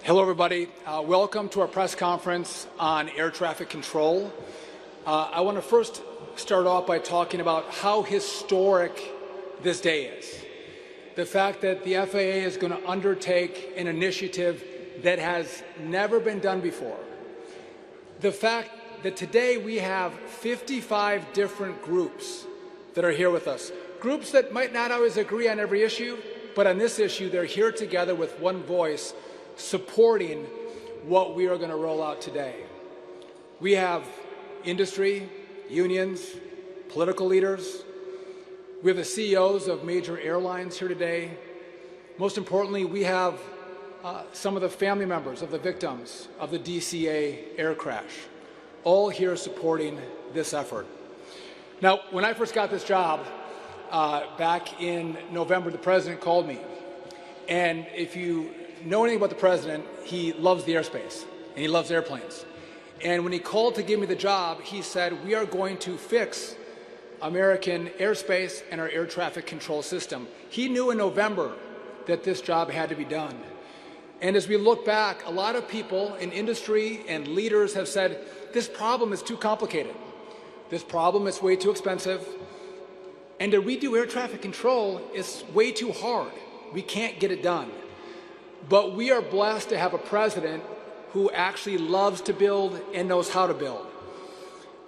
Hello, everybody. Welcome to our press conference on air traffic control. I want to first start off by talking about how historic this day is. The fact that the FAA is going to undertake an initiative that has never been done before. The fact that today we have 55 different groups that are here with us. Groups that might not always agree on every issue, but on this issue, they're here together with one voice supporting what we are going to roll out today. We have industry, unions, political leaders. We have the CEOs of major airlines here today. Most importantly, we have some of the family members of the victims of the DCA air crash, all here supporting this effort. Now, when I first got this job back in November, the president called me. And if you know anything about the president, he loves the airspace and he loves airplanes. And when he called to give me the job, he said, we are going to fix American airspace and our air traffic control system. He knew in November that this job had to be done. And as we look back, a lot of people in industry and leaders have said, this problem is too complicated. This problem is way too expensive. And to redo air traffic control is way too hard. We can't get it done. But we are blessed to have a president who actually loves to build and knows how to build.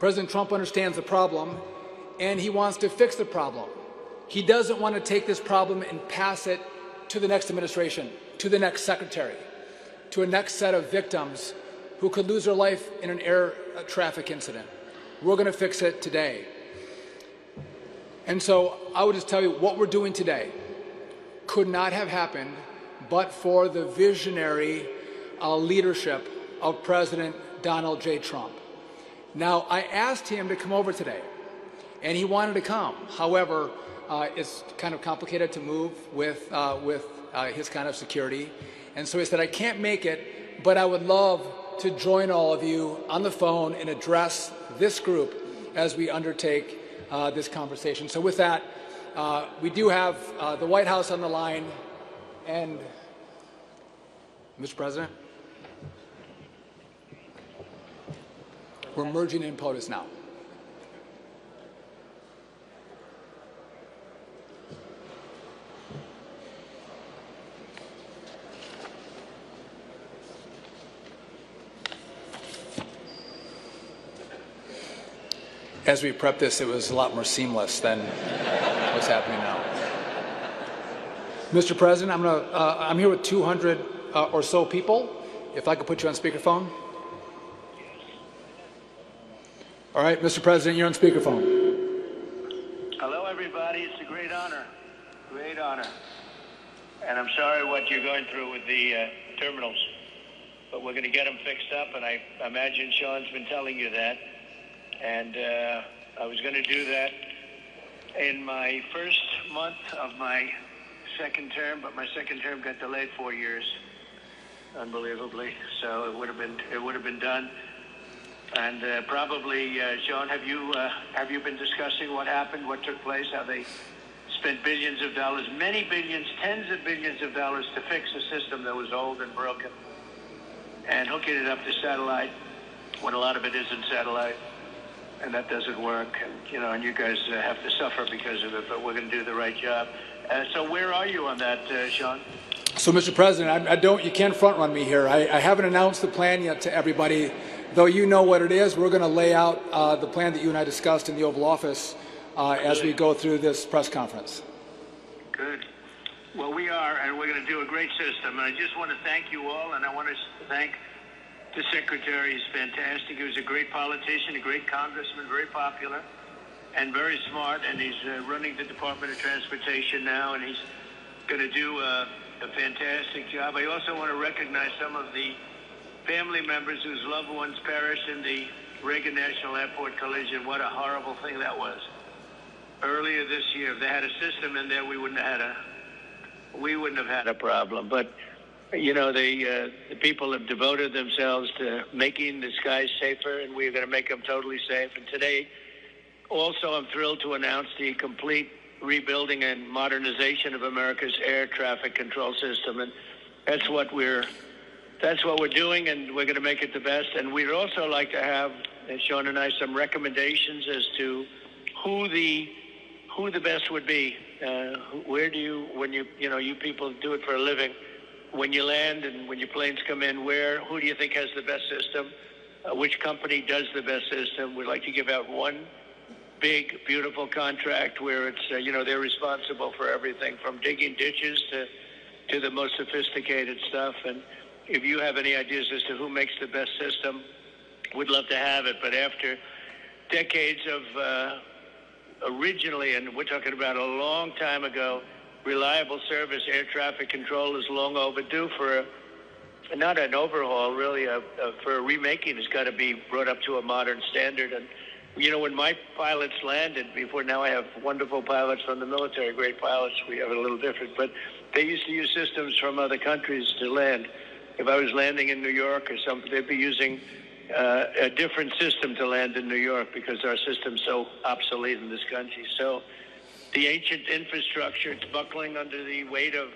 President Trump understands the problem, and he wants to fix the problem. He doesn't want to take this problem and pass it to the next administration, to the next secretary, to a next set of victims who could lose their life in an air traffic incident. We're going to fix it today. And so I would just tell you what we're doing today could not have happened but for the visionary leadership of President Donald J. Trump. Now, I asked him to come over today, and he wanted to come. However, it's kind of complicated to move with his kind of security. And so he said, I can't make it, but I would love to join all of you on the phone and address this group as we undertake this conversation. So with that, we do have the White House on the line. And Mr. President, we're merging in POTUS now. As we prepped this, it was a lot more seamless than what's happening now. Mr. President, I'm here with 200 or so people. If I could put you on speakerphone. All right, Mr. President, you're on speakerphone. Hello, everybody. It's a great honor. Great honor. And I'm sorry what you're going through with the terminals, but we're going to get them fixed up, and I imagine Sean's been telling you that. And I was going to do that in my first month of my second term, but my second term got delayed 4 years, unbelievably. So it would have been done. And probably, Sean, have you been discussing what happened, what took place, how they spent billions of dollars, many billions, tens of billions of dollars to fix a system that was old and broken, and hooking it up to satellite when a lot of it isn't satellite, and that doesn't work. And and you guys have to suffer because of it, but we're going to do the right job. So where are you on that, Sean? So, Mr. President, you can't front run me here. I haven't announced the plan yet to everybody, though you know what it is. We're going to lay out the plan that you and I discussed in the Oval Office as we go through this press conference. Good. Well, we are, and we're going to do a great system. And I just want to thank you all, and I want to thank the Secretary. He's fantastic. He was a great politician, a great congressman, very popular, and very smart. And he's running the Department of Transportation now, and he's going to do a fantastic job. I also want to recognize some of the family members whose loved ones perished in the Reagan National Airport collision. What a horrible thing that was. Earlier this year, if they had a system in there, we wouldn't have had a problem. But the people have devoted themselves to making the skies safer, and we're going to make them totally safe. And today, also, I'm thrilled to announce the complete rebuilding and modernization of America's air traffic control system, and that's what we're that's what we're doing, and we're going to make it the best. And we'd also like to have, Sean and I, some recommendations as to who the best would be. Where do you, when you people do it for a living, when you land and when your planes come in, who do you think has the best system? Which company does the best system? We'd like to give out one big, beautiful contract where it's, they're responsible for everything from digging ditches to the most sophisticated stuff. And if you have any ideas as to who makes the best system, we'd love to have it. But after decades of originally, and we're talking about a long time ago, reliable service, air traffic control is long overdue for not an overhaul, really, for a remaking. It's got to be brought up to a modern standard. And, when my pilots landed before, now I have wonderful pilots from the military, great pilots. We have it a little different. But they used to use systems from other countries to land. If I was landing in New York or something, they'd be using a different system to land in New York because our system's so obsolete in this country. So the ancient infrastructure, it's buckling under the weight of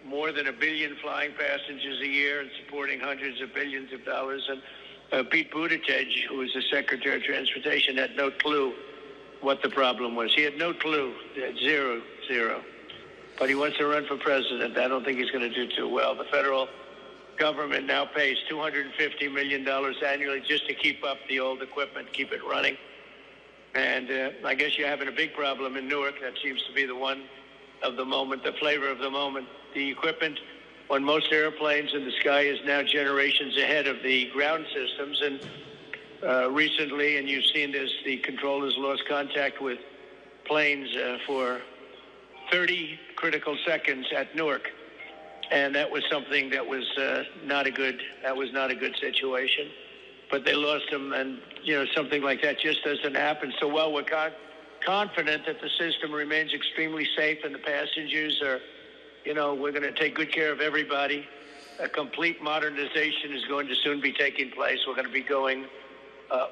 more than 1 billion flying passengers a year and supporting hundreds of billions of dollars. And Pete Buttigieg, who was the Secretary of Transportation, had no clue what the problem was. He had no clue, zero. But he wants to run for president. I don't think he's going to do too well. The federal government now pays $250 million annually just to keep up the old equipment, keep it running. And I guess you're having a big problem in Newark. That seems to be the one of the moment, the flavor of the moment. The equipment on most airplanes in the sky is now generations ahead of the ground systems. And recently, and you've seen this, the controllers lost contact with planes for 30 critical seconds at Newark. And that was something that was not a good situation. But they lost them, and, something like that just doesn't happen. So while we're confident that the system remains extremely safe and the passengers are, we're going to take good care of everybody, a complete modernization is going to soon be taking place. We're going to be going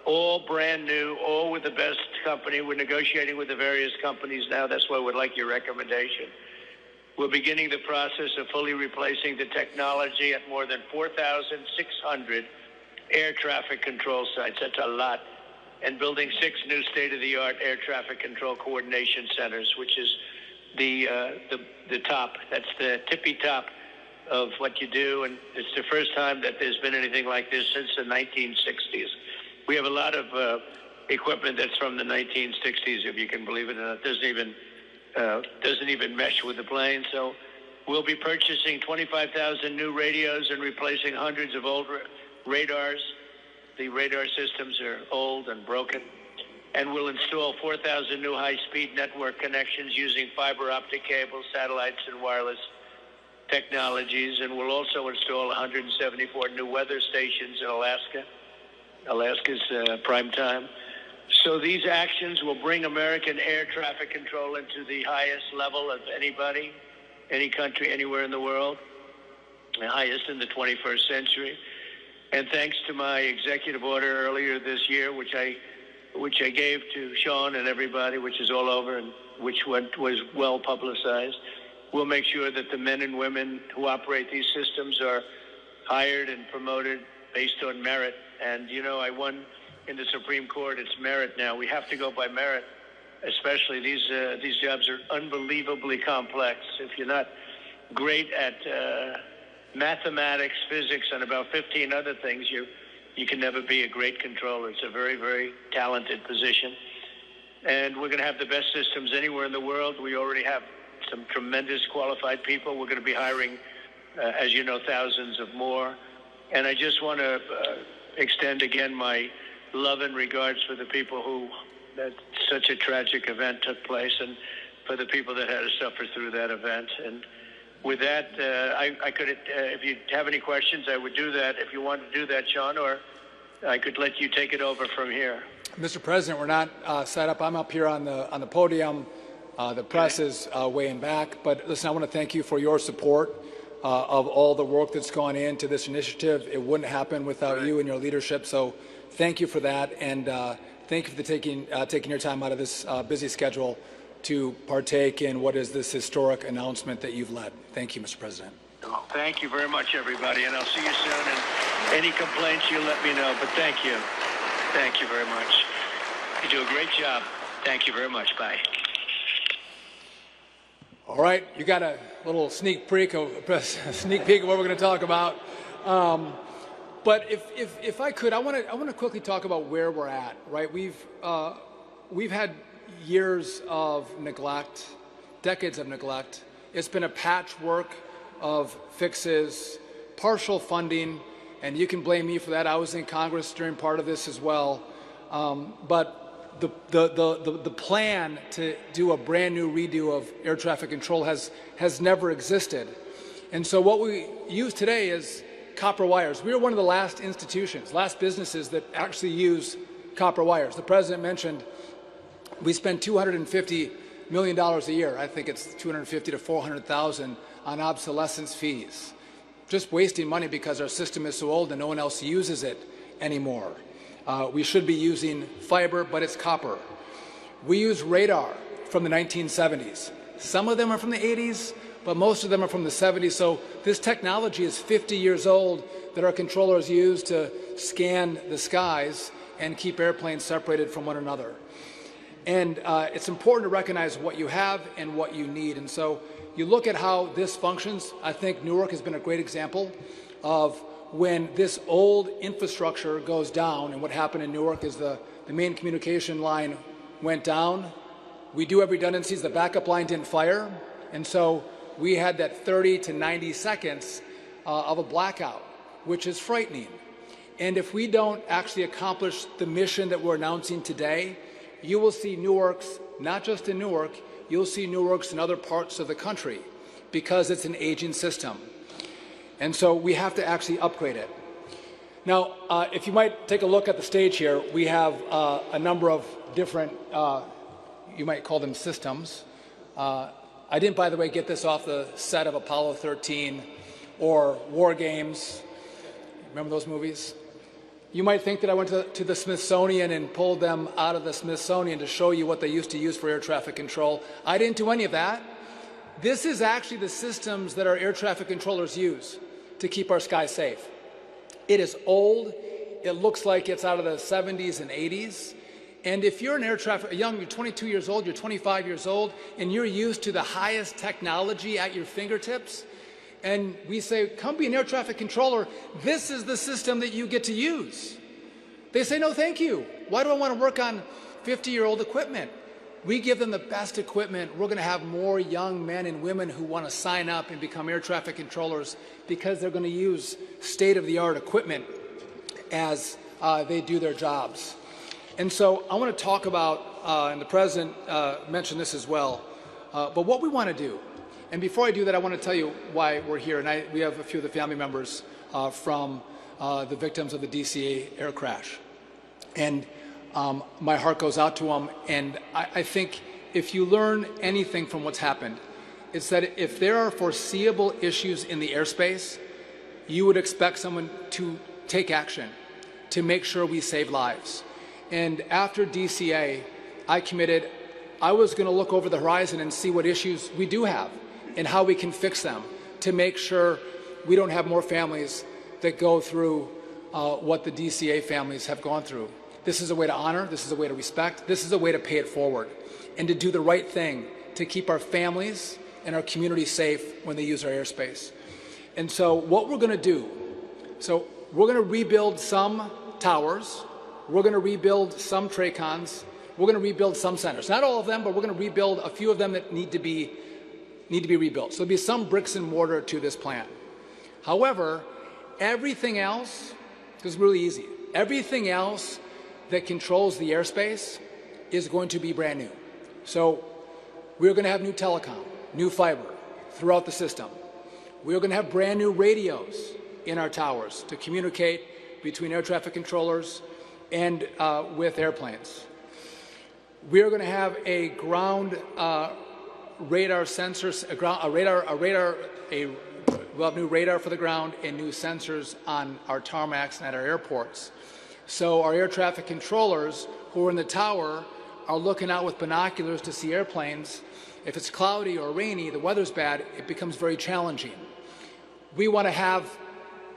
all brand new, all with the best company. We're negotiating with the various companies now. That's why we'd like your recommendation. We're beginning the process of fully replacing the technology at more than 4,600 air traffic control sites. That's a lot. And building 6 new state-of-the-art air traffic control coordination centers, which is the top. That's the tippy top of what you do. And it's the first time that there's been anything like this since the 1960s. We have a lot of equipment that's from the 1960s, if you can believe it, and it doesn't even mesh with the plane. So we'll be purchasing 25,000 new radios and replacing hundreds of old radars. The radar systems are old and broken. And we'll install 4,000 new high-speed network connections using fiber optic cables, satellites, and wireless technologies. And we'll also install 174 new weather stations in Alaska. Alaska's prime time. So these actions will bring American air traffic control into the highest level of anybody, any country, anywhere in the world, the highest in the 21st century. And thanks to my executive order earlier this year, which I gave to Sean and everybody, which is all over and which was well publicized, we'll make sure that the men and women who operate these systems are hired and promoted based on merit. And, I won in the Supreme Court. It's merit now. We have to go by merit, especially these jobs are unbelievably complex. If you're not great at mathematics, physics, and about 15 other things, you can never be a great controller. It's a very, very talented position. And we're going to have the best systems anywhere in the world. We already have some tremendous qualified people. We're going to be hiring, as you know, thousands of more. And I just want to extend again my love and regards for the people that such a tragic event took place, and for the people that had to suffer through that event. And with that, I could, if you have any questions, I would do that. If you want to do that, Sean, or I could let you take it over from here. Mr. President, we're not set up. I'm up here on the podium. The press is way in back. But listen, I want to thank you for your support of all the work that's gone into this initiative. It wouldn't happen without you and your leadership. So thank you for that, and thank you for taking your time out of this busy schedule to partake in what is this historic announcement that you've led. Thank you, Mr. President. Well, thank you very much, everybody, and I'll see you soon. And any complaints, you let me know. But thank you. Thank you very much. You do a great job. Thank you very much. Bye. All right, you got a little sneak peek of what we're going to talk about. But if I could, I want to quickly talk about where we're at. Right, we've had years of neglect, decades of neglect. It's been a patchwork of fixes, partial funding, and you can blame me for that. I was in Congress during part of this as well. But the plan to do a brand new redo of air traffic control has never existed. And so what we use today is copper wires. We are one of the last businesses that actually use copper wires. The president mentioned we spend $250 million a year. I think it's 250 to 400,000 on obsolescence fees. Just wasting money because our system is so old and no one else uses it anymore. We should be using fiber, but it's copper. We use radar from the 1970s. Some of them are from the 80s, but most of them are from the 70s. So this technology is 50 years old that our controllers use to scan the skies and keep airplanes separated from one another. And it's important to recognize what you have and what you need. And so you look at how this functions. I think Newark has been a great example of when this old infrastructure goes down. And what happened in Newark is the main communication line went down. We do have redundancies. The backup line didn't fire. And so we had that 30 to 90 seconds of a blackout, which is frightening. And if we don't actually accomplish the mission that we're announcing today, you will see Newark's, not just in Newark, you'll see Newark's in other parts of the country because it's an aging system. And so we have to actually upgrade it. Now, if you might take a look at the stage here, we have a number of different, you might call them systems. I didn't, by the way, get this off the set of Apollo 13 or War Games. Remember those movies? You might think that I went to the Smithsonian and pulled them out of the Smithsonian to show you what they used to use for air traffic control. I didn't do any of that. This is actually the systems that our air traffic controllers use to keep our skies safe. It is old. It looks like it's out of the 70s and 80s. And if you're an air traffic, you're 22 years old, you're 25 years old, and you're used to the highest technology at your fingertips, and we say, come be an air traffic controller, this is the system that you get to use. They say, no, thank you. Why do I want to work on 50-year-old equipment? We give them the best equipment. We're going to have more young men and women who want to sign up and become air traffic controllers because they're going to use state-of-the-art equipment as they do their jobs. And so I want to talk about, and the president mentioned this as well, but what we want to do. And before I do that, I want to tell you why we're here. And we have a few of the family members from the victims of the DCA air crash. And my heart goes out to them. And I think if you learn anything from what's happened, it's that if there are foreseeable issues in the airspace, you would expect someone to take action to make sure we save lives. And after DCA, I committed, I was going to look over the horizon and see what issues we do have and how we can fix them to make sure we don't have more families that go through what the DCA families have gone through. This is a way to honor, this is a way to respect, this is a way to pay it forward and to do the right thing to keep our families and our community safe when they use our airspace. And so what we're going to do, so we're going to rebuild some towers, we're going to rebuild some TRACONs, we're going to rebuild some centers. Not all of them, but we're going to rebuild a few of them that need to be rebuilt. So there'll be some bricks and mortar to this plan. However, everything else is really easy. Everything else that controls the airspace is going to be brand new. So we're going to have new telecom, new fiber throughout the system. We're going to have brand new radios in our towers to communicate between air traffic controllers and with airplanes. We're going to have a ground radar sensors, we'll have new radar for the ground and new sensors on our tarmacs and at our airports. So our air traffic controllers who are in the tower are looking out with binoculars to see airplanes. If it's cloudy or rainy, the weather's bad, it becomes very challenging. We want to have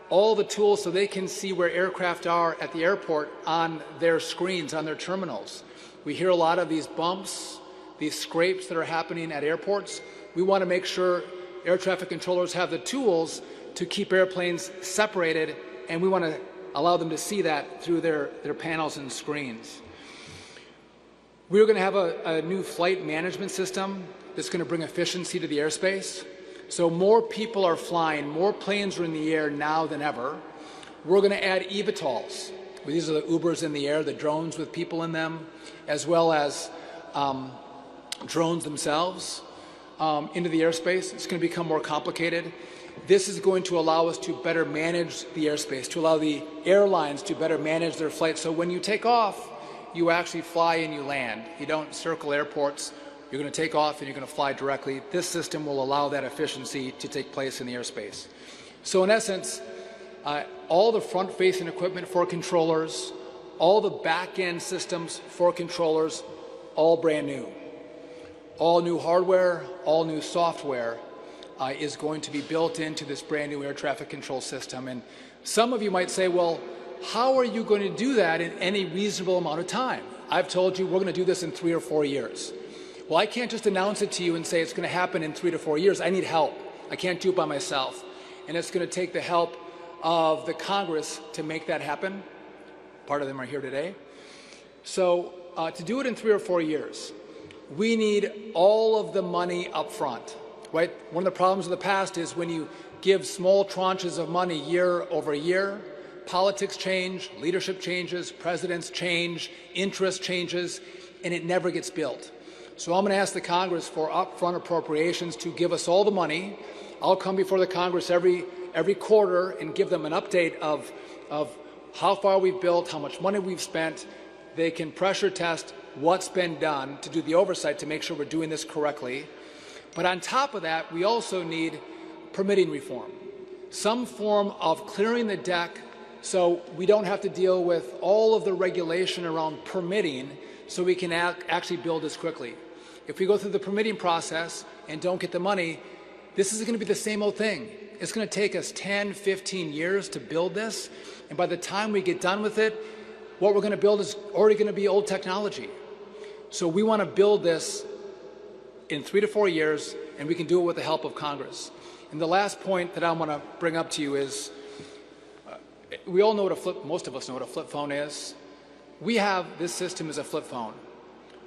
all the tools so they can see where aircraft are at the airport on their screens, on their terminals. We hear a lot of these bumps, these scrapes that are happening at airports. We want to make sure air traffic controllers have the tools to keep airplanes separated, and we want to allow them to see that through their panels and screens. We're going to have a new flight management system that's going to bring efficiency to the airspace. So more people are flying, more planes are in the air now than ever. We're going to add eVTOLs. These are the Ubers in the air, the drones with people in them, as well as drones themselves into the airspace. It's going to become more complicated. This is going to allow us to better manage the airspace, to allow the airlines to better manage their flights. So when you take off, you actually fly and you land. You don't circle airports. You're going to take off and you're going to fly directly. This system will allow that efficiency to take place in the airspace. So in essence, all the front-facing equipment for controllers, all the back-end systems for controllers, all brand new. All new hardware, all new software is going to be built into this brand new air traffic control system. And some of you might say, well, how are you going to do that in any reasonable amount of time? I've told you we're going to do this in 3 or 4 years. Well, I can't just announce it to you and say it's going to happen in 3 to 4 years. I need help. I can't do it by myself. And it's going to take the help of the Congress to make that happen. Part of them are here today. So to do it in 3 or 4 years, we need all of the money up front, right? One of the problems of the past is when you give small tranches of money year over year, politics change, leadership changes, presidents change, interest changes, and it never gets built. So I'm going to ask the Congress for upfront appropriations to give us all the money. I'll come before the Congress every quarter and give them an update of how far we've built, how much money we've spent. They can pressure test what's been done to do the oversight to make sure we're doing this correctly. But on top of that, we also need permitting reform, some form of clearing the deck so we don't have to deal with all of the regulation around permitting so we can actually build this quickly. If we go through the permitting process and don't get the money, this is going to be the same old thing. It's going to take us 10, 15 years to build this, and by the time we get done with it, what we're going to build is already going to be old technology. So we want to build this in 3 to 4 years, and we can do it with the help of Congress. And the last point that I want to bring up to you is, we all know what most of us know what a flip phone is. We have this system as a flip phone,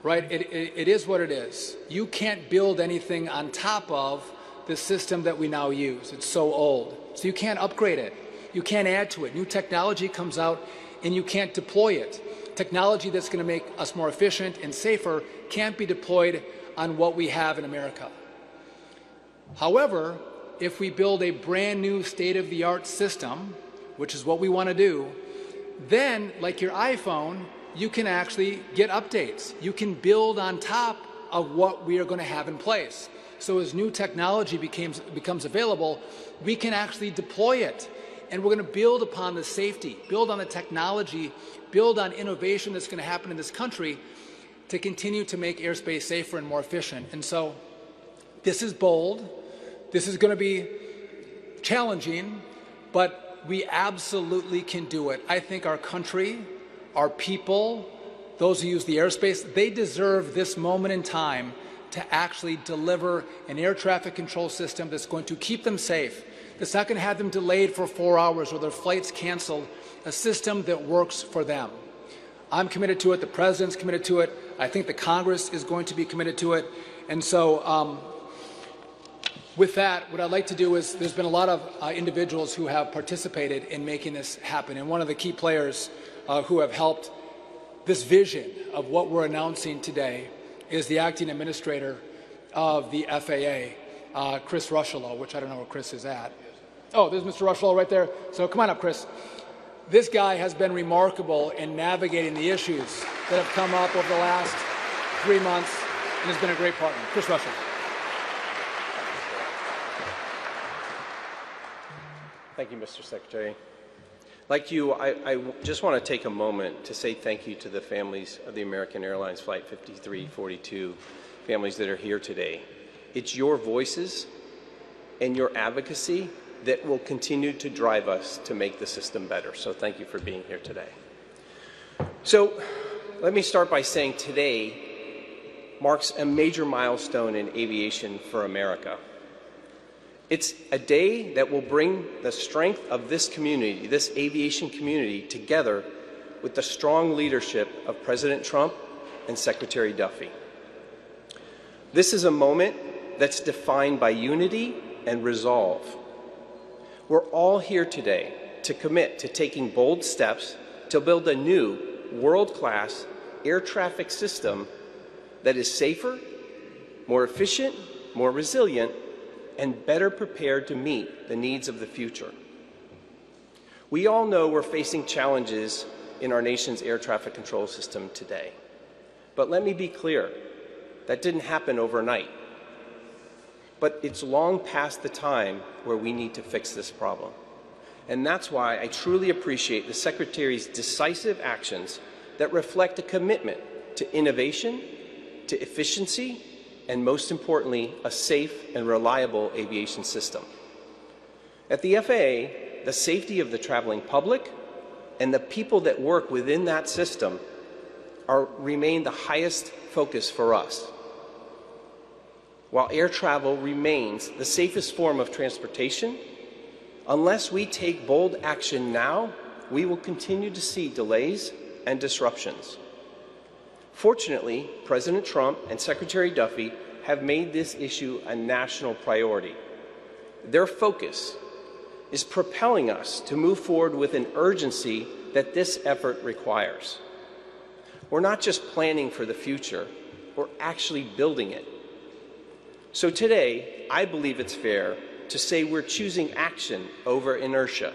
right? It is what it is. You can't build anything on top of the system that we now use. It's so old. So you can't upgrade it. You can't add to it. New technology comes out and you can't deploy it. Technology that's going to make us more efficient and safer can't be deployed on what we have in America. However, if we build a brand new state-of-the-art system, which is what we want to do, then, like your iPhone, you can actually get updates. You can build on top of what we are going to have in place. So as new technology becomes available, we can actually deploy it. And we're going to build upon the safety, build on the technology, build on innovation that's going to happen in this country to continue to make airspace safer and more efficient. And so this is bold. This is going to be challenging, but we absolutely can do it. I think our country, our people, those who use the airspace, they deserve this moment in time to actually deliver an air traffic control system that's going to keep them safe, that's not going to have them delayed for 4 hours or their flights canceled, a system that works for them. I'm committed to it. The President's committed to it. I think the Congress is going to be committed to it. And so with that, what I'd like to do is, there's been a lot of individuals who have participated in making this happen. And one of the key players who have helped this vision of what we're announcing today is the acting administrator of the FAA, Chris Rushlow, which I don't know where Chris is at. Oh, there's Mr. Rushlow right there. So come on up, Chris. This guy has been remarkable in navigating the issues that have come up over the last 3 months and has been a great partner. Chris Rushlow. Thank you, Mr. Secretary. Like you, I just want to take a moment to say thank you to the families of the American Airlines Flight 5342 families that are here today. It's your voices and your advocacy that will continue to drive us to make the system better. So thank you for being here today. So let me start by saying today marks a major milestone in aviation for America. It's a day that will bring the strength of this community, this aviation community, together with the strong leadership of President Trump and Secretary Duffy. This is a moment that's defined by unity and resolve. We're all here today to commit to taking bold steps to build a new world-class air traffic system that is safer, more efficient, more resilient, and better prepared to meet the needs of the future. We all know we're facing challenges in our nation's air traffic control system today. But let me be clear, that didn't happen overnight. But it's long past the time where we need to fix this problem. And that's why I truly appreciate the Secretary's decisive actions that reflect a commitment to innovation, to efficiency, and most importantly, a safe and reliable aviation system. At the FAA, the safety of the traveling public and the people that work within that system remain the highest focus for us. While air travel remains the safest form of transportation, unless we take bold action now, we will continue to see delays and disruptions. Fortunately, President Trump and Secretary Duffy have made this issue a national priority. Their focus is propelling us to move forward with an urgency that this effort requires. We're not just planning for the future, we're actually building it. So today, I believe it's fair to say we're choosing action over inertia,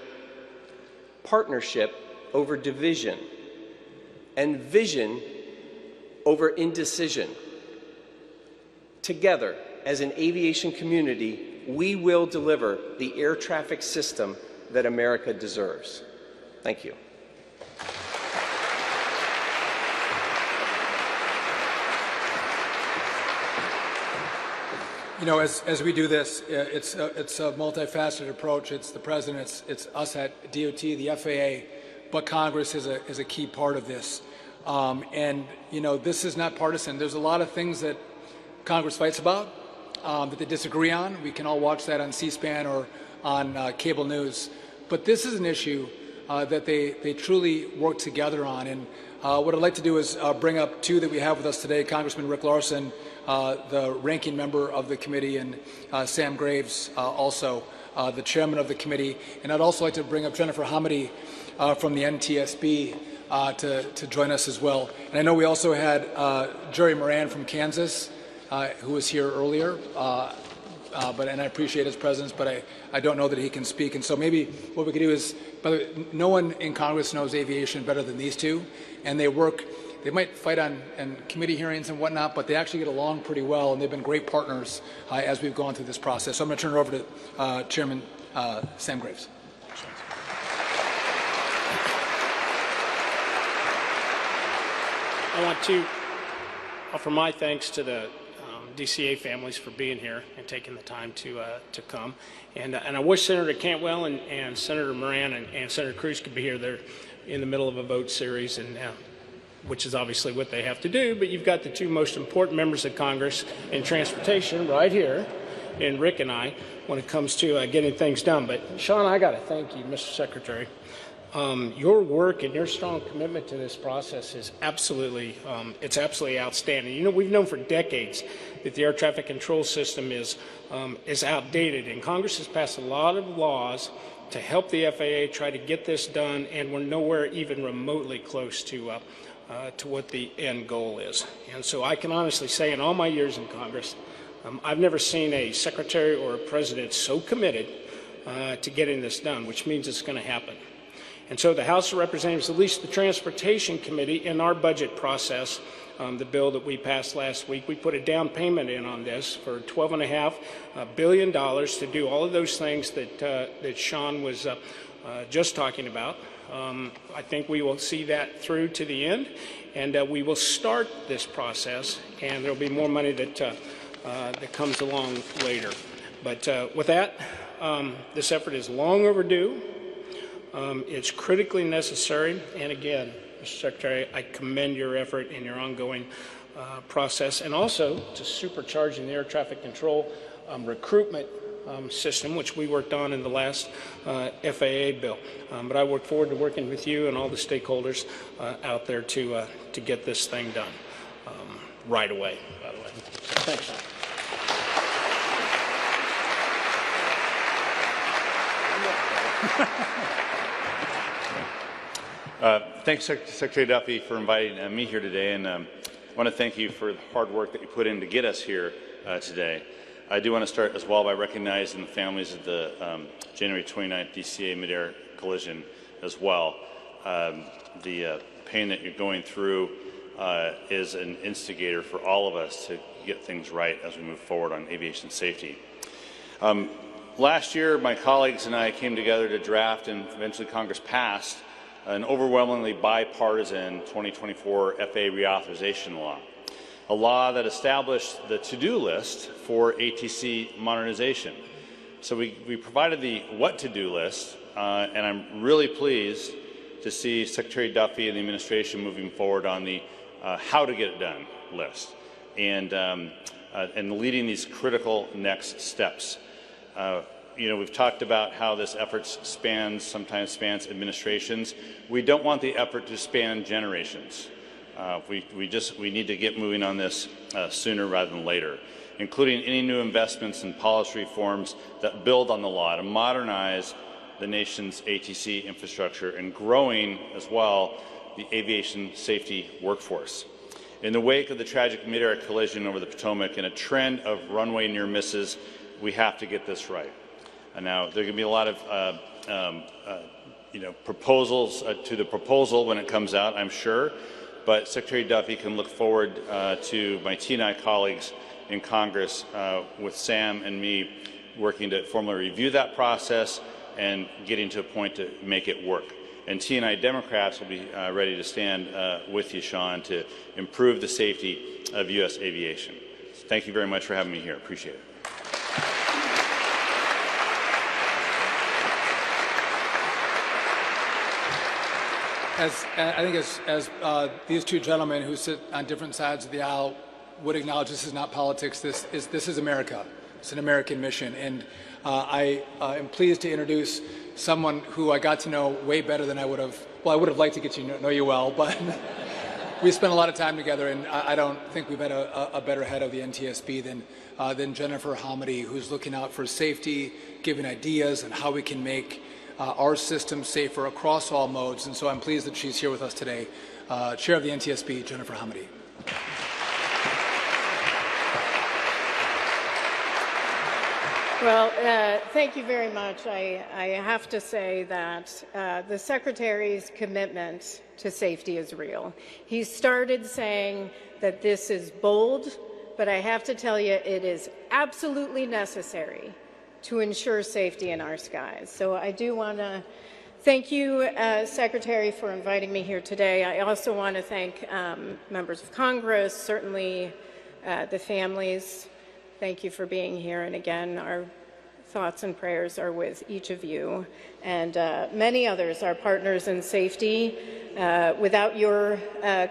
partnership over division, and vision over indecision. Together, as an aviation community, we will deliver the air traffic system that America deserves. Thank you. You know, as we do this, it's a multifaceted approach. It's the President, it's us at DOT, the FAA, but Congress is a key part of this. And, you know, this is not partisan. There's a lot of things that Congress fights about, that they disagree on. We can all watch that on C-SPAN or on cable news. But this is an issue that they truly work together on. And what I'd like to do is bring up two that we have with us today, Congressman Rick Larsen, the ranking member of the committee, and Sam Graves, also the chairman of the committee. And I'd also like to bring up Jennifer Hamady from the NTSB to join us as well. And I know we also had Jerry Moran from Kansas, who was here earlier, and I appreciate his presence, but I don't know that he can speak. And so maybe what we could do is, by the way, no one in Congress knows aviation better than these two, and they work. They might fight on committee hearings and whatnot, but they actually get along pretty well, and they've been great partners as we've gone through this process. So I'm going to turn it over to Chairman Sam Graves. I want to offer my thanks to the DCA families for being here and taking the time to come. And I wish Senator Cantwell and Senator Moran and Senator Cruz could be here. They're in the middle of a vote series, and which is obviously what they have to do. But you've got the two most important members of Congress in transportation right here, and Rick and I, when it comes to getting things done. But Sean, I got to thank you, Mr. Secretary. Your work and your strong commitment to this process is absolutely, it's absolutely outstanding. You know, we've known for decades that the air traffic control system is outdated, and Congress has passed a lot of laws to help the FAA try to get this done, and we're nowhere even remotely close to what the end goal is. And so I can honestly say, in all my years in Congress, I've never seen a secretary or a president so committed to getting this done, which means it's going to happen. And so the House of Representatives, at least the Transportation Committee, in our budget process, the bill that we passed last week, we put a down payment in on this for $12.5 billion to do all of those things that Sean was just talking about. I think we will see that through to the end, and we will start this process, and there will be more money that comes along later. But with that, This effort is long overdue. It's critically necessary, and again, Mr. Secretary, I commend your effort and your ongoing process, and also to supercharging the air traffic control recruitment system, which we worked on in the last FAA bill. But I look forward to working with you and all the stakeholders out there to get this thing done right away, by the way. So thanks, Sean. Thanks, Secretary Duffy, for inviting me here today, and I want to thank you for the hard work that you put in to get us here today. I do want to start as well by recognizing the families of the January 29th DCA mid-air collision as well. The pain that you're going through is an instigator for all of us to get things right as we move forward on aviation safety. Last year, my colleagues and I came together to draft, and eventually Congress passed, an overwhelmingly bipartisan 2024 FAA reauthorization law, a law that established the to-do list for ATC modernization. So we provided the what-to-do list, and I'm really pleased to see Secretary Duffy and the administration moving forward on the how to get it done list and leading these critical next steps. You know, we've talked about how this effort sometimes spans administrations. We don't want the effort to span generations. We need to get moving on this sooner rather than later, including any new investments and policy reforms that build on the law to modernize the nation's ATC infrastructure and growing as well the aviation safety workforce. In the wake of the tragic mid-air collision over the Potomac and a trend of runway near misses, we have to get this right. Now, there are going to be a lot of proposals to the proposal when it comes out, I'm sure, but Secretary Duffy can look forward to my T&I colleagues in Congress with Sam and me working to formally review that process and getting to a point to make it work. And T&I Democrats will be ready to stand with you, Sean, to improve the safety of U.S. aviation. Thank you very much for having me here. Appreciate it. I think as these two gentlemen who sit on different sides of the aisle would acknowledge, this is not politics. This is America. It's an American mission, and I am pleased to introduce someone who I got to know way better than I would have. Well, I would have liked to get to know you well, but we spent a lot of time together, and I don't think we've had a better head of the NTSB than Jennifer Hamady, who's looking out for safety, giving ideas on how we can make our system safer across all modes. And so I'm pleased that she's here with us today. Chair of the NTSB, Jennifer Hamady. Well, thank you very much. I have to say that the Secretary's commitment to safety is real. He started saying that this is bold, but I have to tell you it is absolutely necessary to ensure safety in our skies. So I do want to thank you, Secretary, for inviting me here today. I also want to thank members of Congress, certainly the families. Thank you for being here. And again, our thoughts and prayers are with each of you and many others, our partners in safety. Without your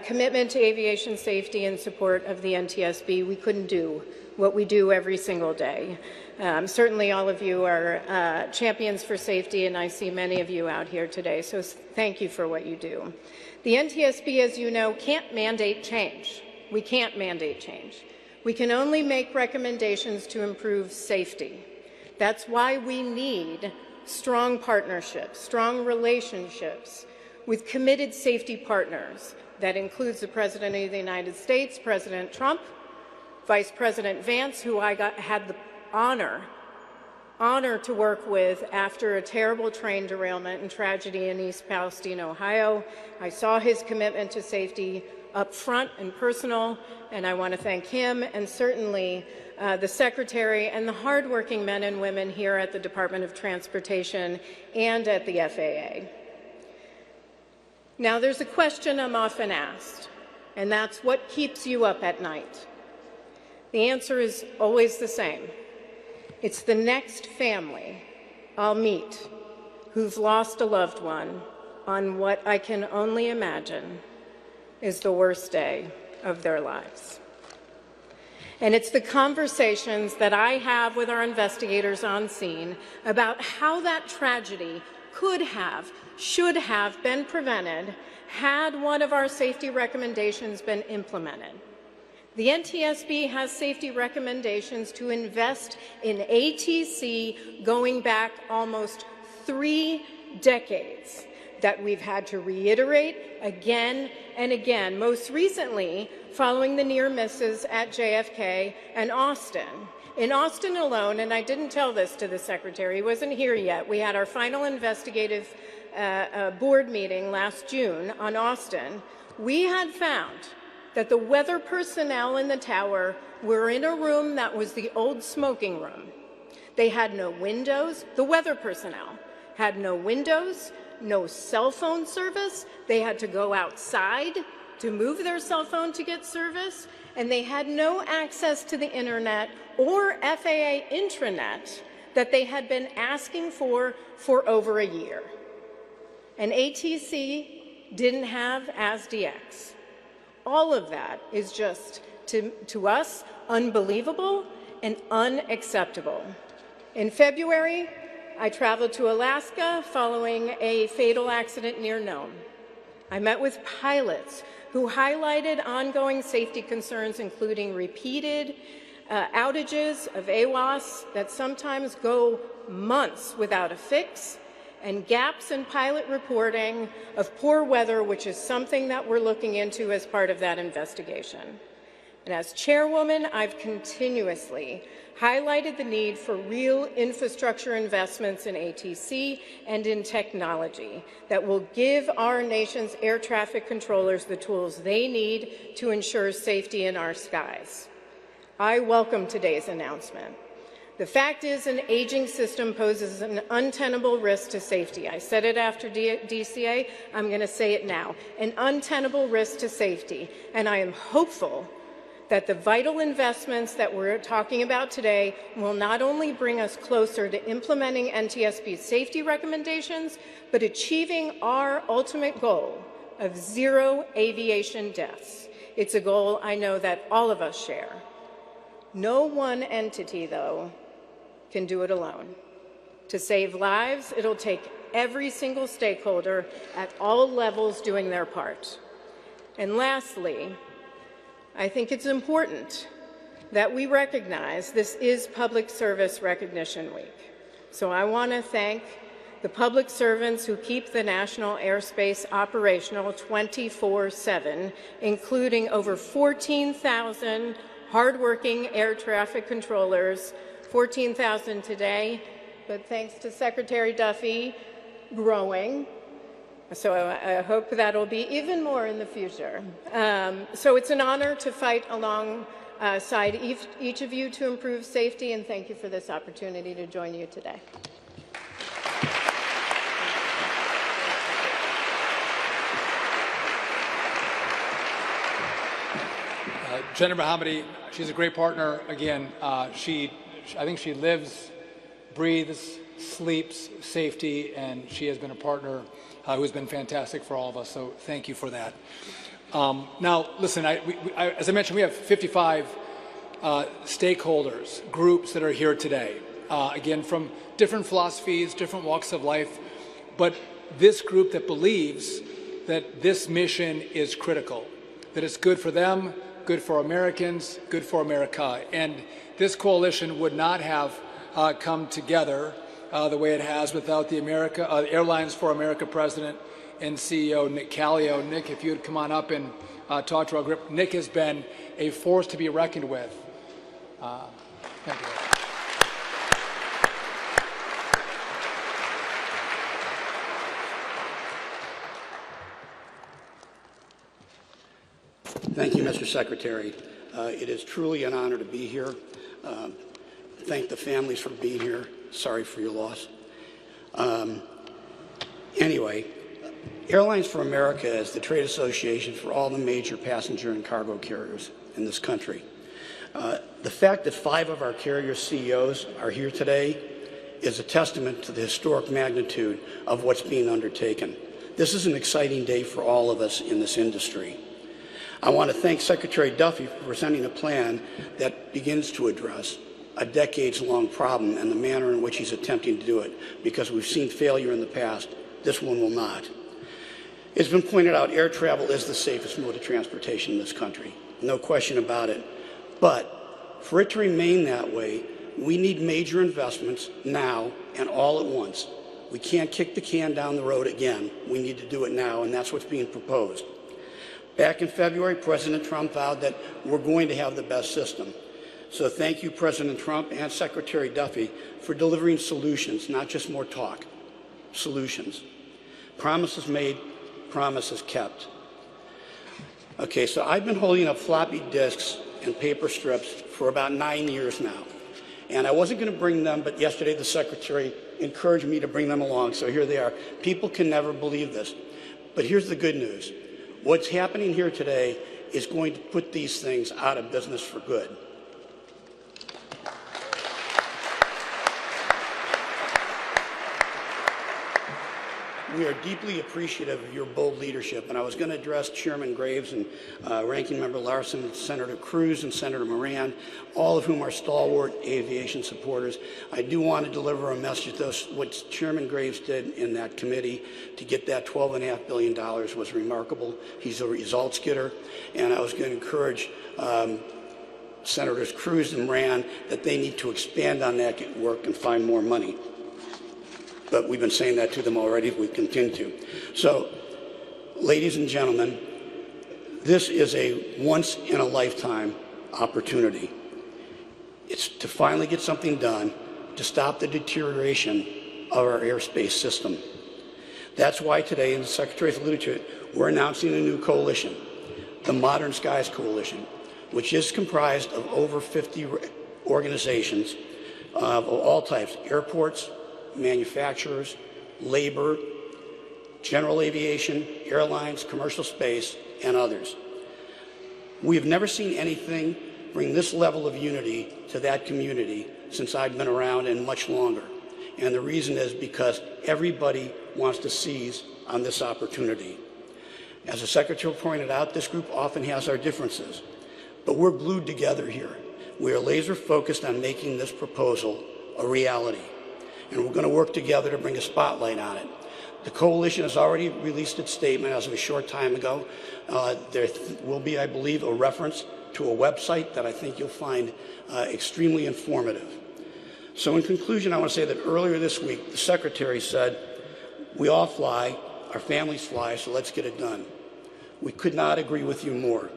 commitment to aviation safety and support of the NTSB, we couldn't do what we do every single day. Certainly all of you are champions for safety, and I see many of you out here today, so thank you for what you do. The NTSB, as you know, can't mandate change. We can't mandate change. We can only make recommendations to improve safety. That's why we need strong partnerships, strong relationships with committed safety partners. That includes the President of the United States, President Trump, Vice President Vance, who I had the honor to work with after a terrible train derailment and tragedy in East Palestine, Ohio. I saw his commitment to safety up front and personal, and I want to thank him and certainly the Secretary and the hardworking men and women here at the Department of Transportation and at the FAA. Now, there's a question I'm often asked, and that's what keeps you up at night? The answer is always the same. It's the next family I'll meet who've lost a loved one on what I can only imagine is the worst day of their lives. And it's the conversations that I have with our investigators on scene about how that tragedy could have, should have been prevented had one of our safety recommendations been implemented. The NTSB has safety recommendations to invest in ATC going back almost 3 decades that we've had to reiterate again and again, most recently following the near misses at JFK and Austin. In Austin alone, and I didn't tell this to the Secretary, he wasn't here yet, we had our final investigative board meeting last June on Austin. We had found that the weather personnel in the tower were in a room that was the old smoking room. They had no windows. The weather personnel had no windows, no cell phone service. They had to go outside to move their cell phone to get service, and they had no access to the internet or FAA intranet that they had been asking for over a year. And ATC didn't have ASDX. All of that is just, to us, unbelievable and unacceptable. In February, I traveled to Alaska following a fatal accident near Nome. I met with pilots who highlighted ongoing safety concerns, including repeated outages of AWOS that sometimes go months without a fix, and gaps in pilot reporting of poor weather, which is something that we're looking into as part of that investigation. And as chairwoman, I've continuously highlighted the need for real infrastructure investments in ATC and in technology that will give our nation's air traffic controllers the tools they need to ensure safety in our skies. I welcome today's announcement. The fact is, an aging system poses an untenable risk to safety. I said it after DCA, I'm going to say it now. An untenable risk to safety. And I am hopeful that the vital investments that we're talking about today will not only bring us closer to implementing NTSB's safety recommendations, but achieving our ultimate goal of zero aviation deaths. It's a goal I know that all of us share. No one entity, though, can do it alone. To save lives, it'll take every single stakeholder at all levels doing their part. And lastly, I think it's important that we recognize this is Public Service Recognition Week. So I want to thank the public servants who keep the national airspace operational 24/7, including over 14,000 hardworking air traffic controllers, 14,000 today, but thanks to Secretary Duffy, growing. So I hope that'll be even more in the future. So it's an honor to fight alongside each of you to improve safety, and thank you for this opportunity to join you today. Jennifer Mohammadi, she's a great partner. Again, I think she lives, breathes, sleeps safety, and she has been a partner who's been fantastic for all of us. So thank you for that. Now, listen, as I mentioned, we have 55 stakeholders, groups that are here today. Again, from different philosophies, different walks of life, but this group that believes that this mission is critical, that it's good for them, good for Americans, good for America. And this coalition would not have come together the way it has without the Airlines for America President and CEO Nick Callio. Nick, if you would come on up and talk to our group. Nick has been a force to be reckoned with. Thank you. Thank you, Mr. Secretary. It is truly an honor to be here. Thank the families for being here. Sorry for your loss. Anyway, Airlines for America is the trade association for all the major passenger and cargo carriers in this country. The fact that 5 of our carrier CEOs are here today is a testament to the historic magnitude of what's being undertaken. This is an exciting day for all of us in this industry. I want to thank Secretary Duffy for presenting a plan that begins to address a decades-long problem and the manner in which he's attempting to do it, because we've seen failure in the past. This one will not. It's been pointed out air travel is the safest mode of transportation in this country. No question about it. But for it to remain that way, we need major investments now and all at once. We can't kick the can down the road again. We need to do it now, and that's what's being proposed. Back in February, President Trump vowed that we're going to have the best system. So thank you, President Trump and Secretary Duffy, for delivering solutions, not just more talk. Solutions. Promises made, promises kept. Okay, so I've been holding up floppy disks and paper strips for about 9 years now. And I wasn't going to bring them, but yesterday the Secretary encouraged me to bring them along, so here they are. People can never believe this. But here's the good news. What's happening here today is going to put these things out of business for good. We are deeply appreciative of your bold leadership, and I was going to address Chairman Graves and Ranking Member Larson, Senator Cruz, and Senator Moran, all of whom are stalwart aviation supporters. I do want to deliver a message to what Chairman Graves did in that committee to get that $12.5 billion was remarkable. He's a results getter, and I was going to encourage Senators Cruz and Moran that they need to expand on that work and find more money. But we've been saying that to them already. We continue to. So, ladies and gentlemen, this is a once-in-a-lifetime opportunity. It's to finally get something done to stop the deterioration of our airspace system. That's why today, and the Secretary's alluded to it, we're announcing a new coalition, the Modern Skies Coalition, which is comprised of over 50 organizations of all types, airports, manufacturers, labor, general aviation, airlines, commercial space, and others. We have never seen anything bring this level of unity to that community since I've been around, and much longer. And the reason is because everybody wants to seize on this opportunity. As the Secretary pointed out, this group often has our differences, but we're glued together here. We are laser focused on making this proposal a reality. And we're going to work together to bring a spotlight on it. The coalition has already released its statement as of a short time ago. There will be, I believe, a reference to a website that I think you'll find extremely informative. So in conclusion, I want to say that earlier this week, the Secretary said, we all fly, our families fly, so let's get it done. We could not agree with you more.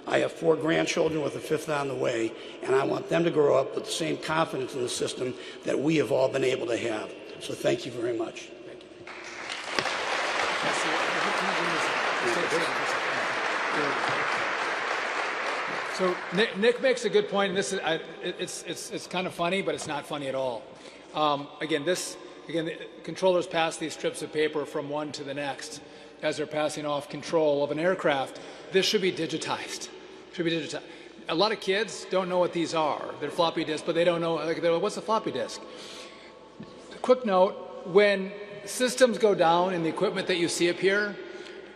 I have 4 grandchildren with a 5th on the way, and I want them to grow up with the same confidence in the system that we have all been able to have. So thank you very much. Thank you. So Nick makes a good point, and this is it's kind of funny, but it's not funny at all. Again, the controllers pass these strips of paper from one to the next as they're passing off control of an aircraft. This should be digitized. A lot of kids don't know what these are. They're floppy disks, but they don't know, what's a floppy disk? Quick note, when systems go down in the equipment that you see up here,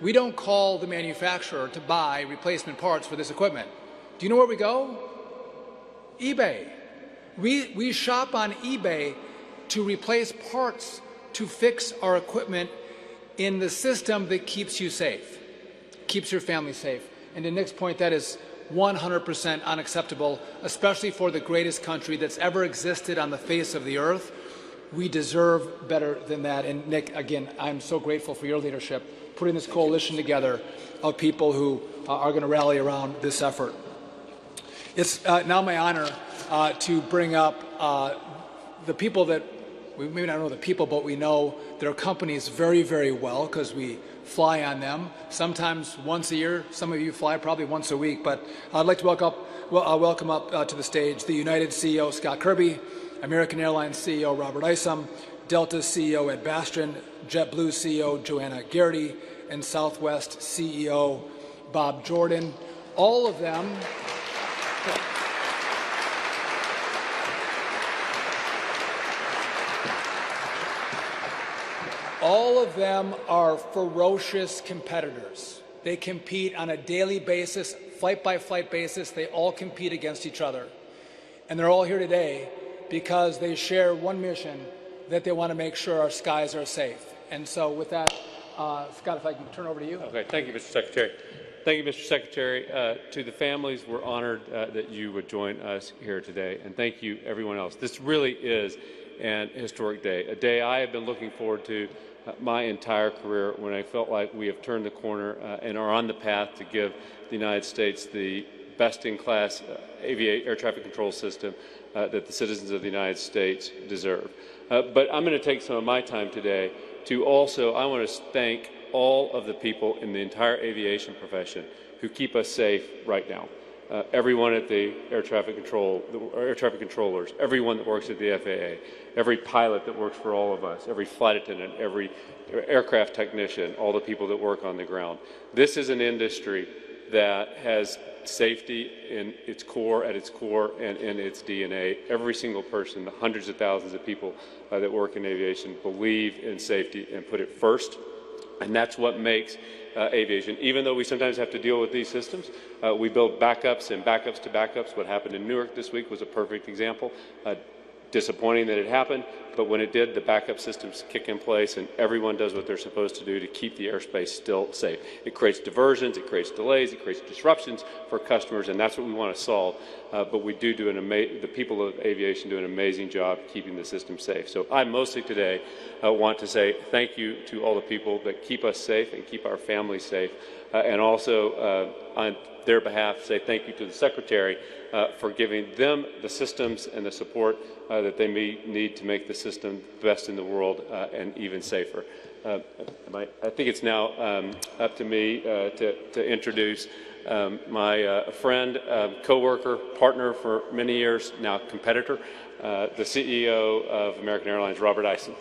we don't call the manufacturer to buy replacement parts for this equipment. Do you know where we go? eBay. We shop on eBay to replace parts to fix our equipment in the system that keeps you safe, keeps your family safe. And to Nick's point, that is 100% unacceptable, especially for the greatest country that's ever existed on the face of the earth. We deserve better than that. And Nick, again, I'm so grateful for your leadership, putting this coalition together of people who are going to rally around this effort. It's now my honor to bring up the people that we may not know the people, but we know their companies very, very well because we fly on them, sometimes once a year. Some of you fly probably once a week, but I'd like to welcome up to the stage the United CEO, Scott Kirby, American Airlines CEO, Robert Isom, Delta CEO, Ed Bastian, JetBlue CEO, Joanna Garrity, and Southwest CEO, Bob Jordan. All of them All of them are ferocious competitors. They compete on a daily basis, flight by flight basis. They all compete against each other. And they're all here today because they share one mission, that they want to make sure our skies are safe. And so with that, Scott, if I can turn over to you. Okay, thank you, Mr. Secretary. Thank you, Mr. Secretary. To the families, we're honored that you would join us here today. And thank you, everyone else. This really is an historic day, a day I have been looking forward to my entire career, when I felt like we have turned the corner and are on the path to give the United States the best-in-class air traffic control system that the citizens of the United States deserve. But I'm going to take some of my time today to also, I want to thank all of the people in the entire aviation profession who keep us safe right now. Everyone at the air traffic controllers, everyone that works at the FAA, every pilot that works for all of us, every flight attendant, every aircraft technician, all the people that work on the ground. This is an industry that has safety in its core, at its core, and in its DNA. Every single person, the hundreds of thousands of people that work in aviation, believe in safety and put it first. And that's what makes aviation. Even though we sometimes have to deal with these systems, we build backups and backups to backups. What happened in Newark this week was a perfect example. Disappointing that it happened, but when it did, the backup systems kick in place and everyone does what they're supposed to do to keep the airspace still safe. It creates diversions, it creates delays, it creates disruptions for customers, and that's what we want to solve. But we do the people of aviation do an amazing job keeping the system safe. So I mostly today want to say thank you to all the people that keep us safe and keep our families safe, and also on their behalf say thank you to the Secretary for giving them the systems and the support that they may need to make the system the best in the world and even safer. I think it's now up to me to introduce my friend, co-worker, partner for many years, now competitor, the CEO of American Airlines, Robert Isom.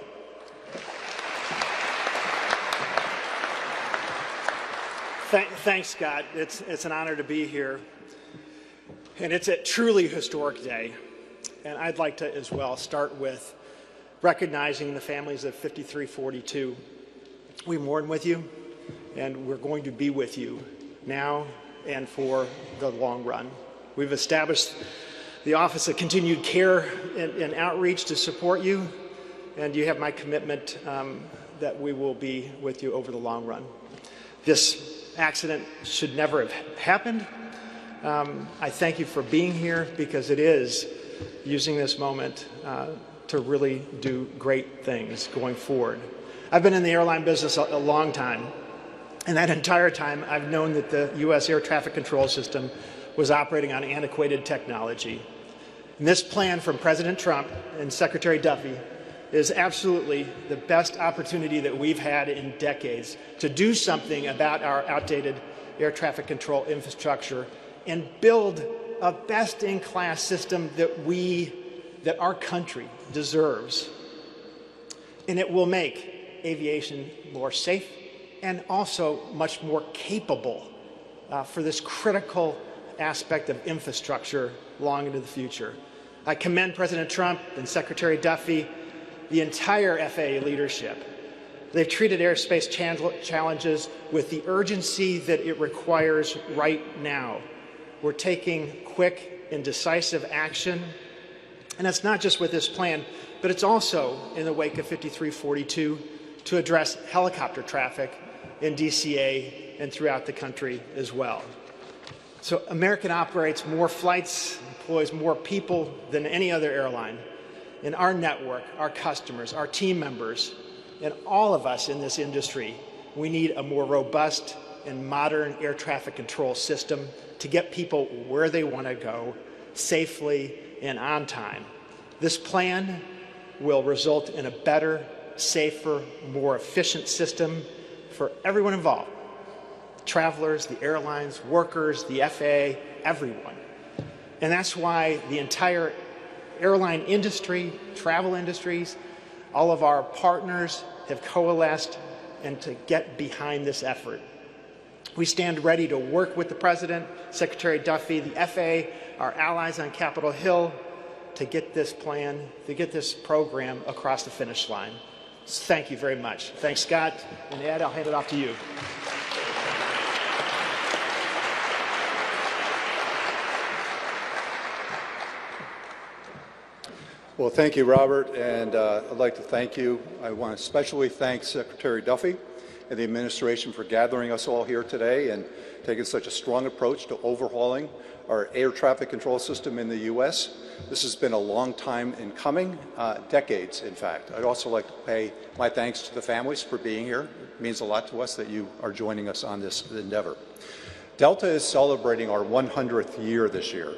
Thanks, Scott. It's an honor to be here. And it's a truly historic day. And I'd like to as well start with recognizing the families of 5342. We mourn with you, and we're going to be with you now and for the long run. We've established the Office of Continued Care and Outreach to support you, and you have my commitment that we will be with you over the long run. This accident should never have happened. I thank you for being here because it is using this moment to really do great things going forward. I've been in the airline business a long time, and that entire time I've known that the U.S. air traffic control system was operating on antiquated technology. And this plan from President Trump and Secretary Duffy is absolutely the best opportunity that we've had in decades to do something about our outdated air traffic control infrastructure and build a best-in-class system that our country deserves. And it will make aviation more safe and also much more capable for this critical aspect of infrastructure long into the future. I commend President Trump and Secretary Duffy, the entire FAA leadership. They've treated airspace challenges with the urgency that it requires right now. We're taking quick and decisive action, and it's not just with this plan, but it's also in the wake of 5342 to address helicopter traffic in DCA and throughout the country as well. So American operates more flights, employs more people than any other airline. In our network, our customers, our team members, and all of us in this industry, we need a more robust and modern air traffic control system to get people where they want to go safely and on time. This plan will result in a better, safer, more efficient system for everyone involved. Travelers, the airlines, workers, the FAA, everyone. And that's why the entire airline industry, travel industries, all of our partners have coalesced and to get behind this effort. We stand ready to work with the President, Secretary Duffy, the FAA, our allies on Capitol Hill to get this plan, to get this program across the finish line. Thank you very much. Thanks, Scott. And Ed, I'll hand it off to you. Well, thank you, Robert, and I'd like to thank you. I want to especially thank Secretary Duffy and the administration for gathering us all here today and taking such a strong approach to overhauling our air traffic control system in the U.S. This has been a long time in coming, decades, in fact. I'd also like to pay my thanks to the families for being here. It means a lot to us that you are joining us on this endeavor. Delta is celebrating our 100th year this year,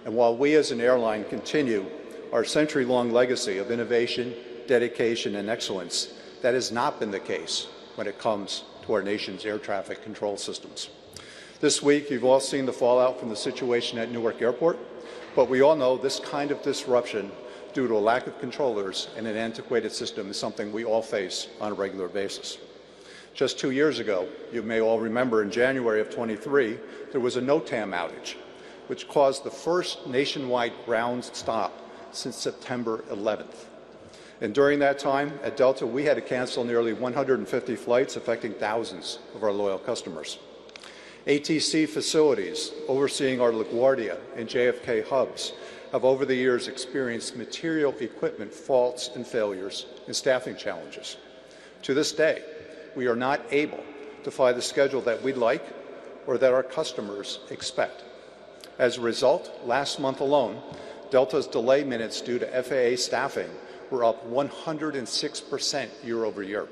and while we as an airline continue our century-long legacy of innovation, dedication, and excellence, that has not been the case when it comes to our nation's air traffic control systems. This week, you've all seen the fallout from the situation at Newark Airport, but we all know this kind of disruption due to a lack of controllers and an antiquated system is something we all face on a regular basis. Just 2 years ago, you may all remember in January of 23, there was a NOTAM outage, which caused the first nationwide ground stop since September 11th. And during that time at Delta, we had to cancel nearly 150 flights, affecting thousands of our loyal customers. ATC facilities overseeing our LaGuardia and JFK hubs have over the years experienced material equipment faults and failures and staffing challenges. To this day, we are not able to fly the schedule that we'd like or that our customers expect. As a result, last month alone, Delta's delay minutes due to FAA staffing were up 106% year over year.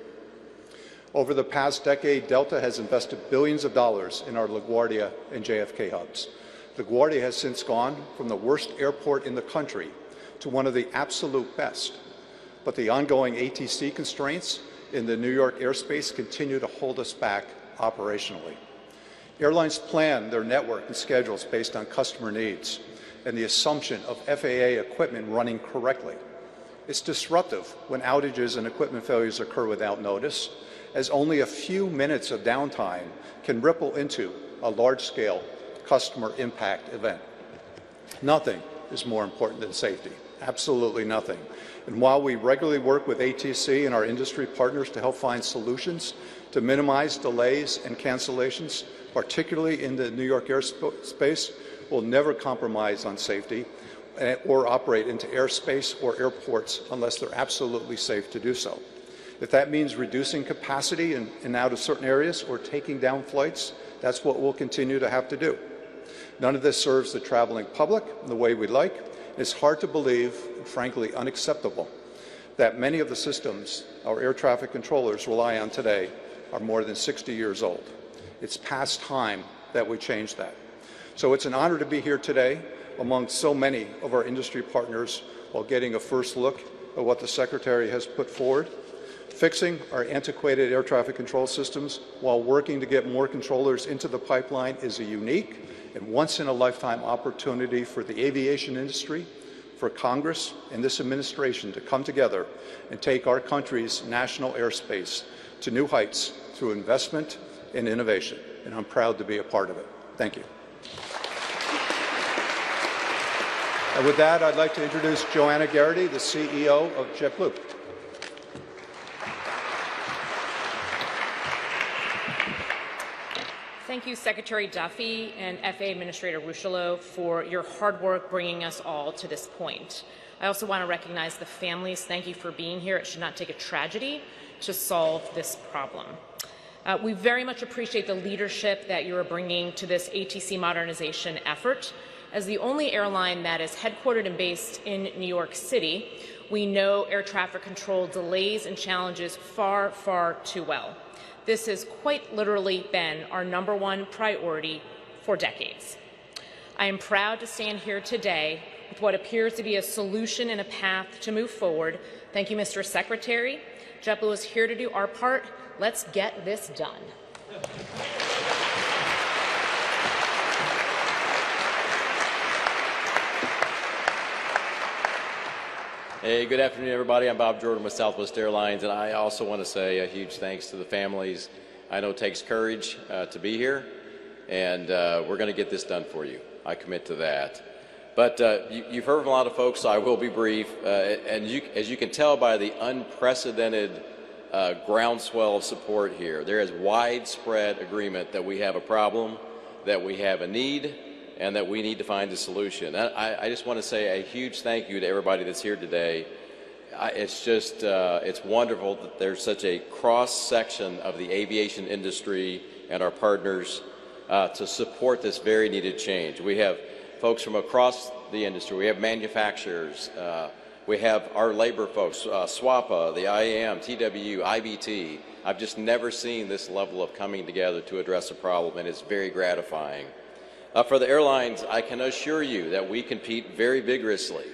Over the past decade, Delta has invested billions of dollars in our LaGuardia and JFK hubs. LaGuardia has since gone from the worst airport in the country to one of the absolute best. But the ongoing ATC constraints in the New York airspace continue to hold us back operationally. Airlines plan their network and schedules based on customer needs and the assumption of FAA equipment running correctly. It's disruptive when outages and equipment failures occur without notice, as only a few minutes of downtime can ripple into a large-scale customer impact event. Nothing is more important than safety, absolutely nothing. And while we regularly work with ATC and our industry partners to help find solutions to minimize delays and cancellations, particularly in the New York airspace, we'll never compromise on safety or operate into airspace or airports unless they're absolutely safe to do so. If that means reducing capacity in and out of certain areas or taking down flights, that's what we'll continue to have to do. None of this serves the traveling public in the way we'd like. It's hard to believe, and frankly unacceptable, that many of the systems our air traffic controllers rely on today are more than 60 years old. It's past time that we change that. So it's an honor to be here today among so many of our industry partners while getting a first look at what the Secretary has put forward. Fixing our antiquated air traffic control systems while working to get more controllers into the pipeline is a unique and once-in-a-lifetime opportunity for the aviation industry, for Congress, and this administration to come together and take our country's national airspace to new heights through investment and innovation. And I'm proud to be a part of it. Thank you. And with that, I'd like to introduce Joanna Garrity, the CEO of JetBlue. Thank you, Secretary Duffy and FAA Administrator Ruccolo, for your hard work bringing us all to this point. I also want to recognize the families. Thank you for being here. It should not take a tragedy to solve this problem. We very much appreciate the leadership that you are bringing to this ATC modernization effort. As the only airline that is headquartered and based in New York City, we know air traffic control delays and challenges far, far too well. This has quite literally been our #1 priority for decades. I am proud to stand here today with what appears to be a solution and a path to move forward. Thank you, Mr. Secretary. JetBlue is here to do our part. Let's get this done. Hey, good afternoon, everybody. I'm Bob Jordan with Southwest Airlines, and I also want to say a huge thanks to the families. I know it takes courage to be here, and we're going to get this done for you. I commit to that. But you've heard from a lot of folks, so I will be brief. And as you can tell by the unprecedented groundswell of support here. There is widespread agreement that we have a problem, that we have a need, and that we need to find a solution. I just want to say a huge thank you to everybody that's here today. It's wonderful that there's such a cross-section of the aviation industry and our partners to support this very needed change. We have folks from across the industry. We have manufacturers. We have our labor folks, SWAPA, the IAM, TWU, IBT. I've just never seen this level of coming together to address a problem, and it's very gratifying. For the airlines, I can assure you that we compete very vigorously,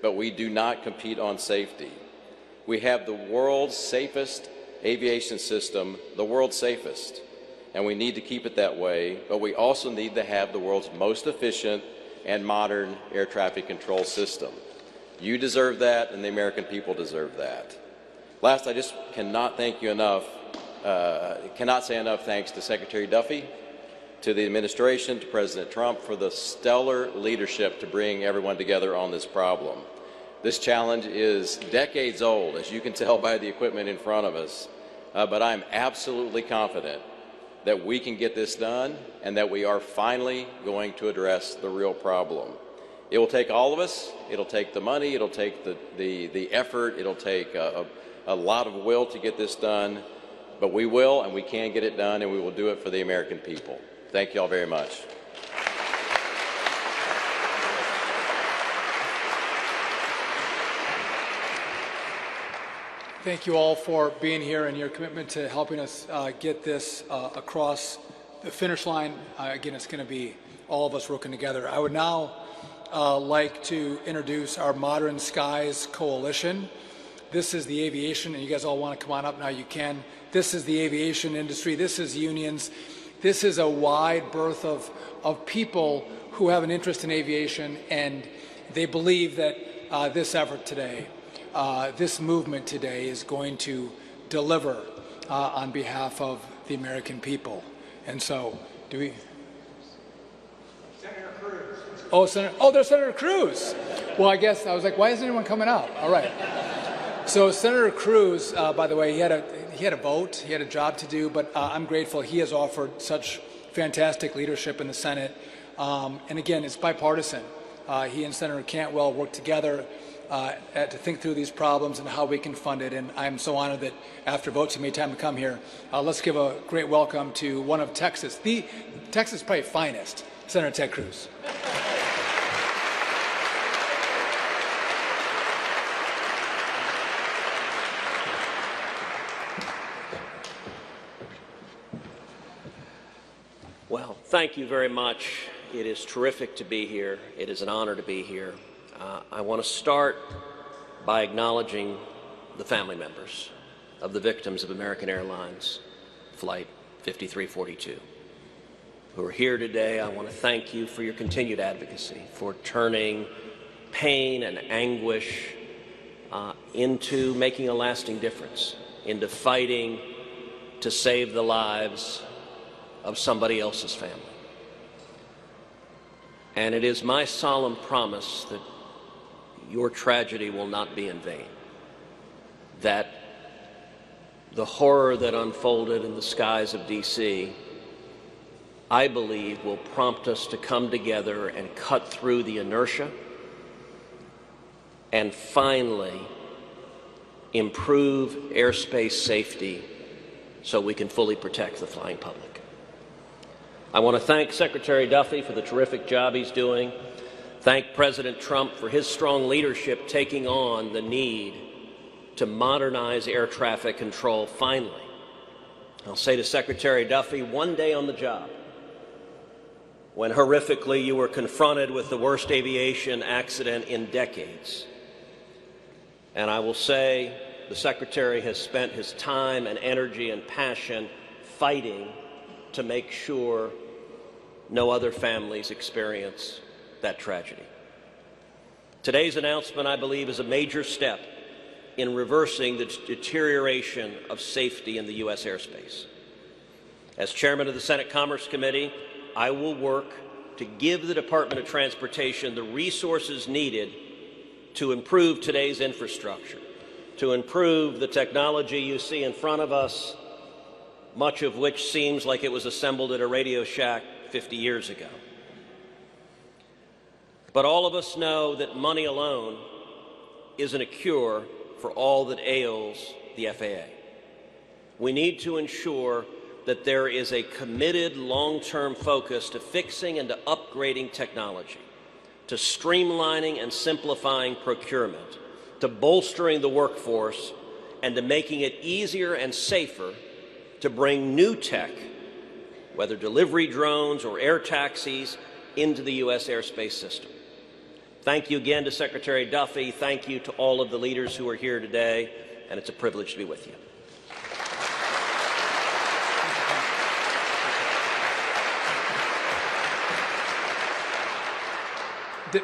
but we do not compete on safety. We have the world's safest aviation system, the world's safest, and we need to keep it that way, but we also need to have the world's most efficient and modern air traffic control system. You deserve that, and the American people deserve that. Last, I just cannot thank you enough, cannot say enough thanks to Secretary Duffy, to the administration, to President Trump for the stellar leadership to bring everyone together on this problem. This challenge is decades old, as you can tell by the equipment in front of us, but I'm absolutely confident that we can get this done and that we are finally going to address the real problem. It will take all of us. It'll take the money. It'll take the effort. It'll take a lot of will to get this done, but we will and we can get it done, and we will do it for the American people. Thank you all very much. Thank you all for being here and your commitment to helping us get this across the finish line. Again, it's going to be all of us working together. I would now like to introduce our Modern Skies Coalition. This is the aviation, and you guys all want to come on up now, you can. This is the aviation industry. This is unions. This is a wide berth of people who have an interest in aviation, and they believe that this effort today, this movement today is going to deliver on behalf of the American people. And so, do we? Senator Cruz. Oh, there's Senator Cruz. Well, I guess I was like, why isn't anyone coming up? All right. So Senator Cruz, by the way, he had a vote, he had a job to do, but I'm grateful he has offered such fantastic leadership in the Senate. And again, it's bipartisan. He and Senator Cantwell worked together to think through these problems and how we can fund it. And I'm so honored that after votes, he made time to come here. Let's give a great welcome to one of Texas, the Texas probably finest, Senator Ted Cruz. Well, thank you very much. It is terrific to be here. It is an honor to be here. I want to start by acknowledging the family members of the victims of American Airlines Flight 5342 who are here today. I want to thank you for your continued advocacy, for turning pain and anguish into making a lasting difference, into fighting to save the lives of somebody else's family. And it is my solemn promise that your tragedy will not be in vain, that the horror that unfolded in the skies of D.C., I believe, will prompt us to come together and cut through the inertia and finally improve airspace safety so we can fully protect the flying public. I want to thank Secretary Duffy for the terrific job he's doing. Thank President Trump for his strong leadership taking on the need to modernize air traffic control finally. I'll say to Secretary Duffy, one day on the job, when horrifically you were confronted with the worst aviation accident in decades. And I will say the Secretary has spent his time and energy and passion fighting to make sure no other families experience that tragedy. Today's announcement, I believe, is a major step in reversing the deterioration of safety in the U.S. airspace. As chairman of the Senate Commerce Committee, I will work to give the Department of Transportation the resources needed to improve today's infrastructure, to improve the technology you see in front of us, much of which seems like it was assembled at a Radio Shack 50 years ago. But all of us know that money alone isn't a cure for all that ails the FAA. We need to ensure that there is a committed long-term focus to fixing and to upgrading technology, to streamlining and simplifying procurement, to bolstering the workforce, and to making it easier and safer to bring new tech, whether delivery drones or air taxis, into the U.S. airspace system. Thank you again to Secretary Duffy. Thank you to all of the leaders who are here today, and it's a privilege to be with you.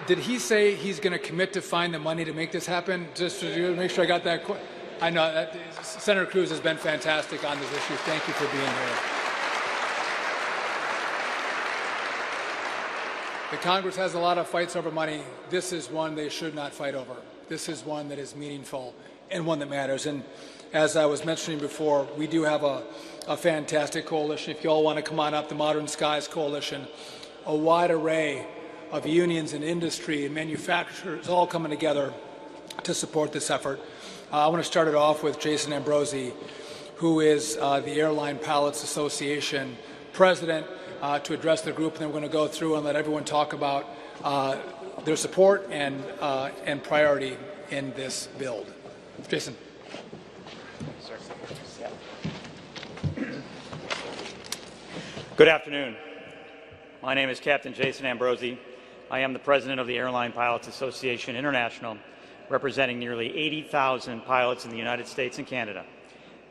Did he say he's going to commit to find the money to make this happen? Just to make sure I got that. I know that Senator Cruz has been fantastic on this issue. Thank you for being here. The Congress has a lot of fights over money. This is one they should not fight over. This is one that is meaningful and one that matters. And as I was mentioning before, we do have a fantastic coalition. If you all want to come on up, the Modern Skies Coalition, a wide array of unions and industry and manufacturers all coming together to support this effort. I want to start it off with Jason Ambrosi, who is the Airline Pilots Association president, to address the group, and then we're going to go through and let everyone talk about their support and priority in this build. Jason. Good afternoon. My name is Captain Jason Ambrosi. I am the president of the Airline Pilots Association International, representing nearly 80,000 pilots in the United States and Canada.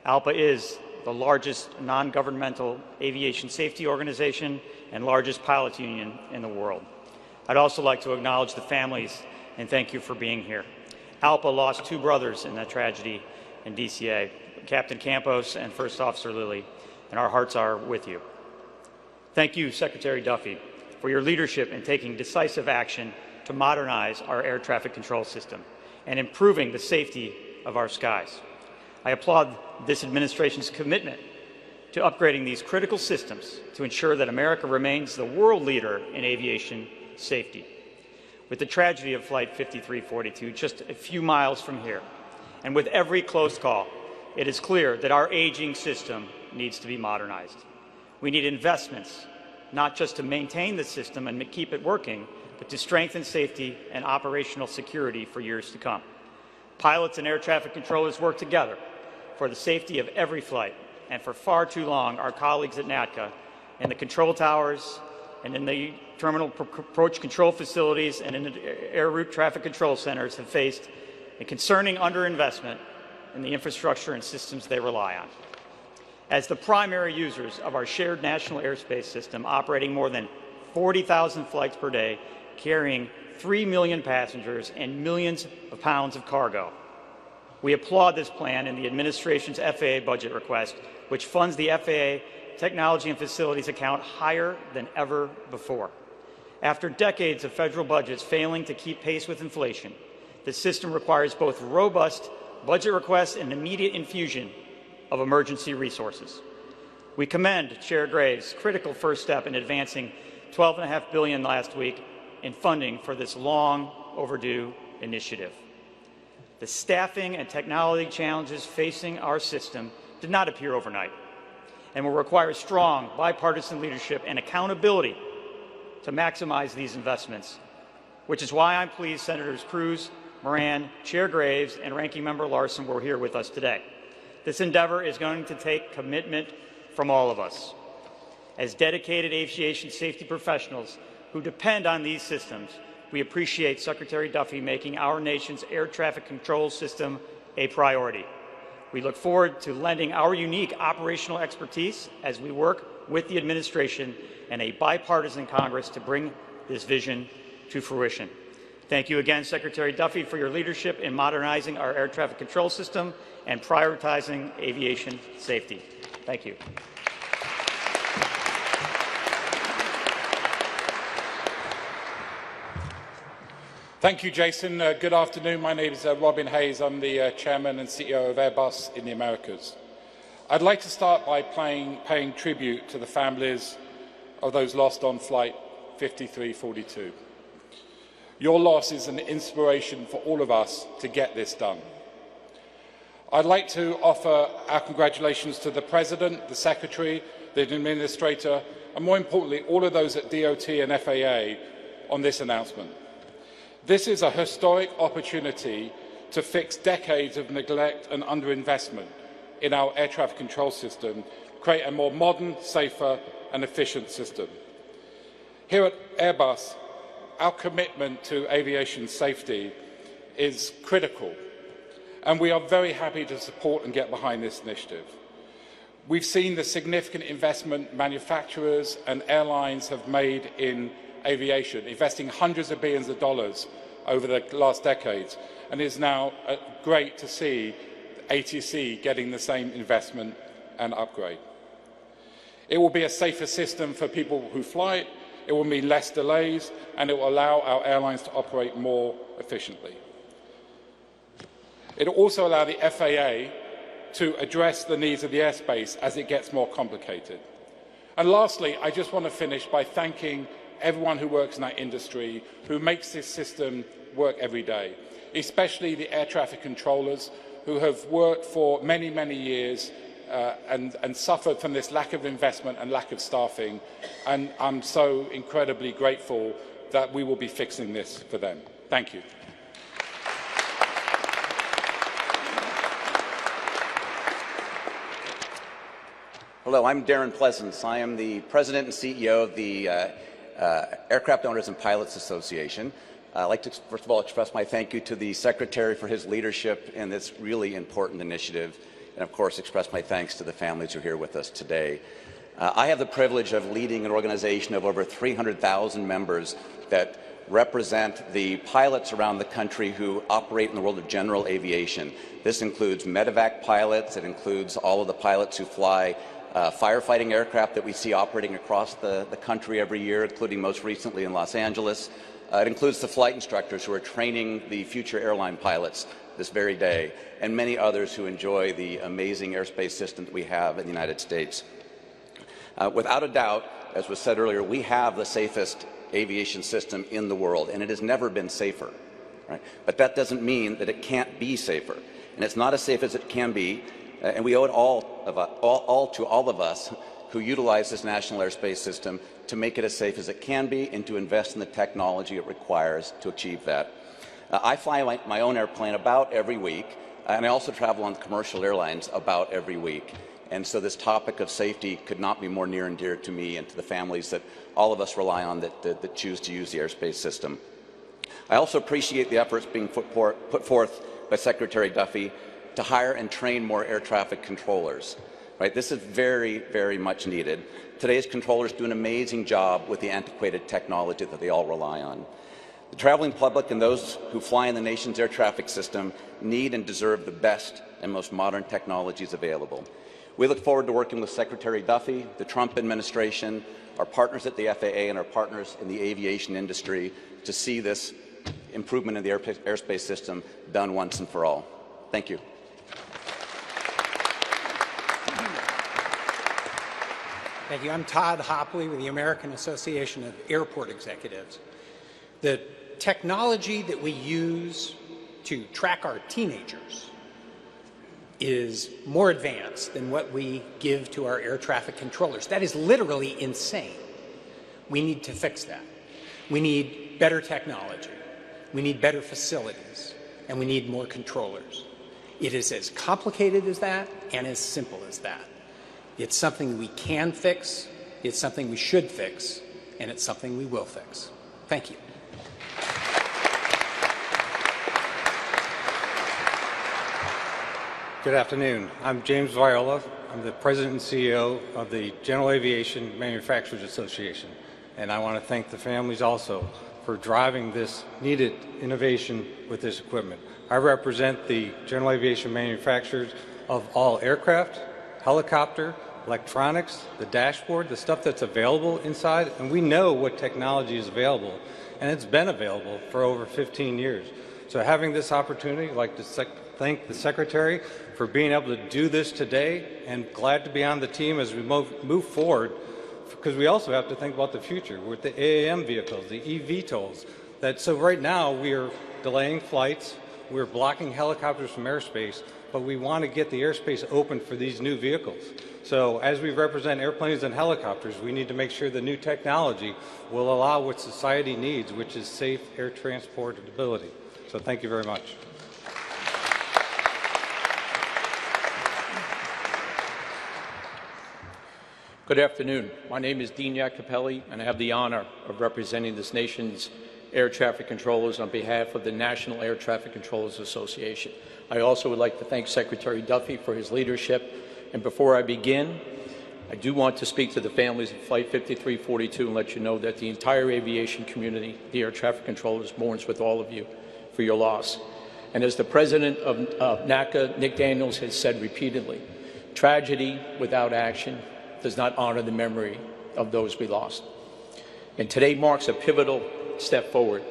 ALPA is the largest non-governmental aviation safety organization and largest pilots union in the world. I'd also like to acknowledge the families and thank you for being here. ALPA lost two brothers in that tragedy in DCA, Captain Campos and First Officer Lilly, and our hearts are with you. Thank you, Secretary Duffy, for your leadership in taking decisive action to modernize our air traffic control system and improving the safety of our skies. I applaud this administration's commitment to upgrading these critical systems to ensure that America remains the world leader in aviation safety. With the tragedy of Flight 5342 just a few miles from here, and with every close call, it is clear that our aging system needs to be modernized. We need investments, not just to maintain the system and keep it working, but to strengthen safety and operational security for years to come. Pilots and air traffic controllers work together for the safety of every flight, and for far too long, our colleagues at NATCA in the control towers and in the terminal approach control facilities and in the air route traffic control centers have faced a concerning underinvestment in the infrastructure and systems they rely on. As the primary users of our shared national airspace system, operating more than 40,000 flights per day, carrying 3 million passengers and millions of pounds of cargo, we applaud this plan and the administration's FAA budget request, which funds the FAA Technology and Facilities account higher than ever before. After decades of federal budgets failing to keep pace with inflation, the system requires both robust budget requests and immediate infusion of emergency resources. We commend Chair Graves' critical first step in advancing $12.5 billion last week in funding for this long overdue initiative. The staffing and technology challenges facing our system did not appear overnight and will require strong bipartisan leadership and accountability to maximize these investments, which is why I'm pleased Senators Cruz, Moran, Chair Graves, and Ranking Member Larson were here with us today. This endeavor is going to take commitment from all of us. As dedicated aviation safety professionals who depend on these systems, we appreciate Secretary Duffy making our nation's air traffic control system a priority. We look forward to lending our unique operational expertise as we work with the administration and a bipartisan Congress to bring this vision to fruition. Thank you again, Secretary Duffy, for your leadership in modernizing our air traffic control system and prioritizing aviation safety. Thank you. Thank you, Jason. Good afternoon. My name is Robin Hayes. I'm the Chairman and CEO of Airbus in the Americas. I'd like to start by paying tribute to the families of those lost on Flight 5342. Your loss is an inspiration for all of us to get this done. I'd like to offer our congratulations to the President, the Secretary, the Administrator, and more importantly, all of those at DOT and FAA on this announcement. This is a historic opportunity to fix decades of neglect and underinvestment in our air traffic control system, create a more modern, safer, and efficient system. Here at Airbus, our commitment to aviation safety is critical, and we are very happy to support and get behind this initiative. We've seen the significant investment manufacturers and airlines have made in aviation, investing hundreds of billions of dollars over the last decades, and it is now great to see ATC getting the same investment and upgrade. It will be a safer system for people who fly it, it will mean less delays, and it will allow our airlines to operate more efficiently. It will also allow the FAA to address the needs of the airspace as it gets more complicated. And lastly, I just want to finish by thanking everyone who works in that industry, who makes this system work every day, especially the air traffic controllers who have worked for many, many years and suffered from this lack of investment and lack of staffing. And I'm so incredibly grateful that we will be fixing this for them. Thank you. Hello, I'm Darren Pleasance. I am the President and CEO of the Aircraft Owners and Pilots Association. I'd like to, first of all, express my thank you to the Secretary for his leadership in this really important initiative, and of course express my thanks to the families who are here with us today. I have the privilege of leading an organization of over 300,000 members that represent the pilots around the country who operate in the world of general aviation. This includes medevac pilots, it includes all of the pilots who fly firefighting aircraft that we see operating across the country every year, including most recently in Los Angeles. It includes the flight instructors who are training the future airline pilots this very day, and many others who enjoy the amazing airspace system that we have in the United States. Without a doubt, as was said earlier, we have the safest aviation system in the world, and it has never been safer. Right? But that doesn't mean that it can't be safer, and it's not as safe as it can be. And we owe it all to all of us who utilize this national airspace system to make it as safe as it can be and to invest in the technology it requires to achieve that. I fly my own airplane about every week, and I also travel on commercial airlines about every week. And so this topic of safety could not be more near and dear to me and to the families that all of us rely on that choose to use the airspace system. I also appreciate the efforts being put forth by Secretary Duffy to hire and train more air traffic controllers. Right? This is very, very much needed. Today's controllers do an amazing job with the antiquated technology that they all rely on. The traveling public and those who fly in the nation's air traffic system need and deserve the best and most modern technologies available. We look forward to working with Secretary Duffy, the Trump administration, our partners at the FAA, and our partners in the aviation industry to see this improvement in the airspace system done once and for all. Thank you. Thank you. I'm Todd Hopley with the American Association of Airport Executives. The technology that we use to track our teenagers is more advanced than what we give to our air traffic controllers. That is literally insane. We need to fix that. We need better technology. We need better facilities. And we need more controllers. It is as complicated as that and as simple as that. It's something we can fix, it's something we should fix, and it's something we will fix. Thank you. Good afternoon. I'm James Viola. I'm the President and CEO of the General Aviation Manufacturers Association, and I want to thank the families also for driving this needed innovation with this equipment. I represent the general aviation manufacturers of all aircraft, helicopter, electronics, the dashboard, the stuff that's available inside, and we know what technology is available, and it's been available for over 15 years. So having this opportunity, I'd like to thank the Secretary for being able to do this today, and glad to be on the team as we move forward, because we also have to think about the future with the AAM vehicles, the eVTOLs. So right now we are delaying flights, we're blocking helicopters from airspace, but we want to get the airspace open for these new vehicles. So as we represent airplanes and helicopters, we need to make sure the new technology will allow what society needs, which is safe air transportability. So thank you very much. Good afternoon. My name is Dean Iacopelli, and I have the honor of representing this nation's air traffic controllers on behalf of the National Air Traffic Controllers Association. I also would like to thank Secretary Duffy for his leadership. And before I begin, I do want to speak to the families of Flight 5342 and let you know that the entire aviation community, the air traffic controllers, mourns with all of you for your loss. And as the president of NACA, Nick Daniels, has said repeatedly, tragedy without action does not honor the memory of those we lost. And today marks a pivotal step forward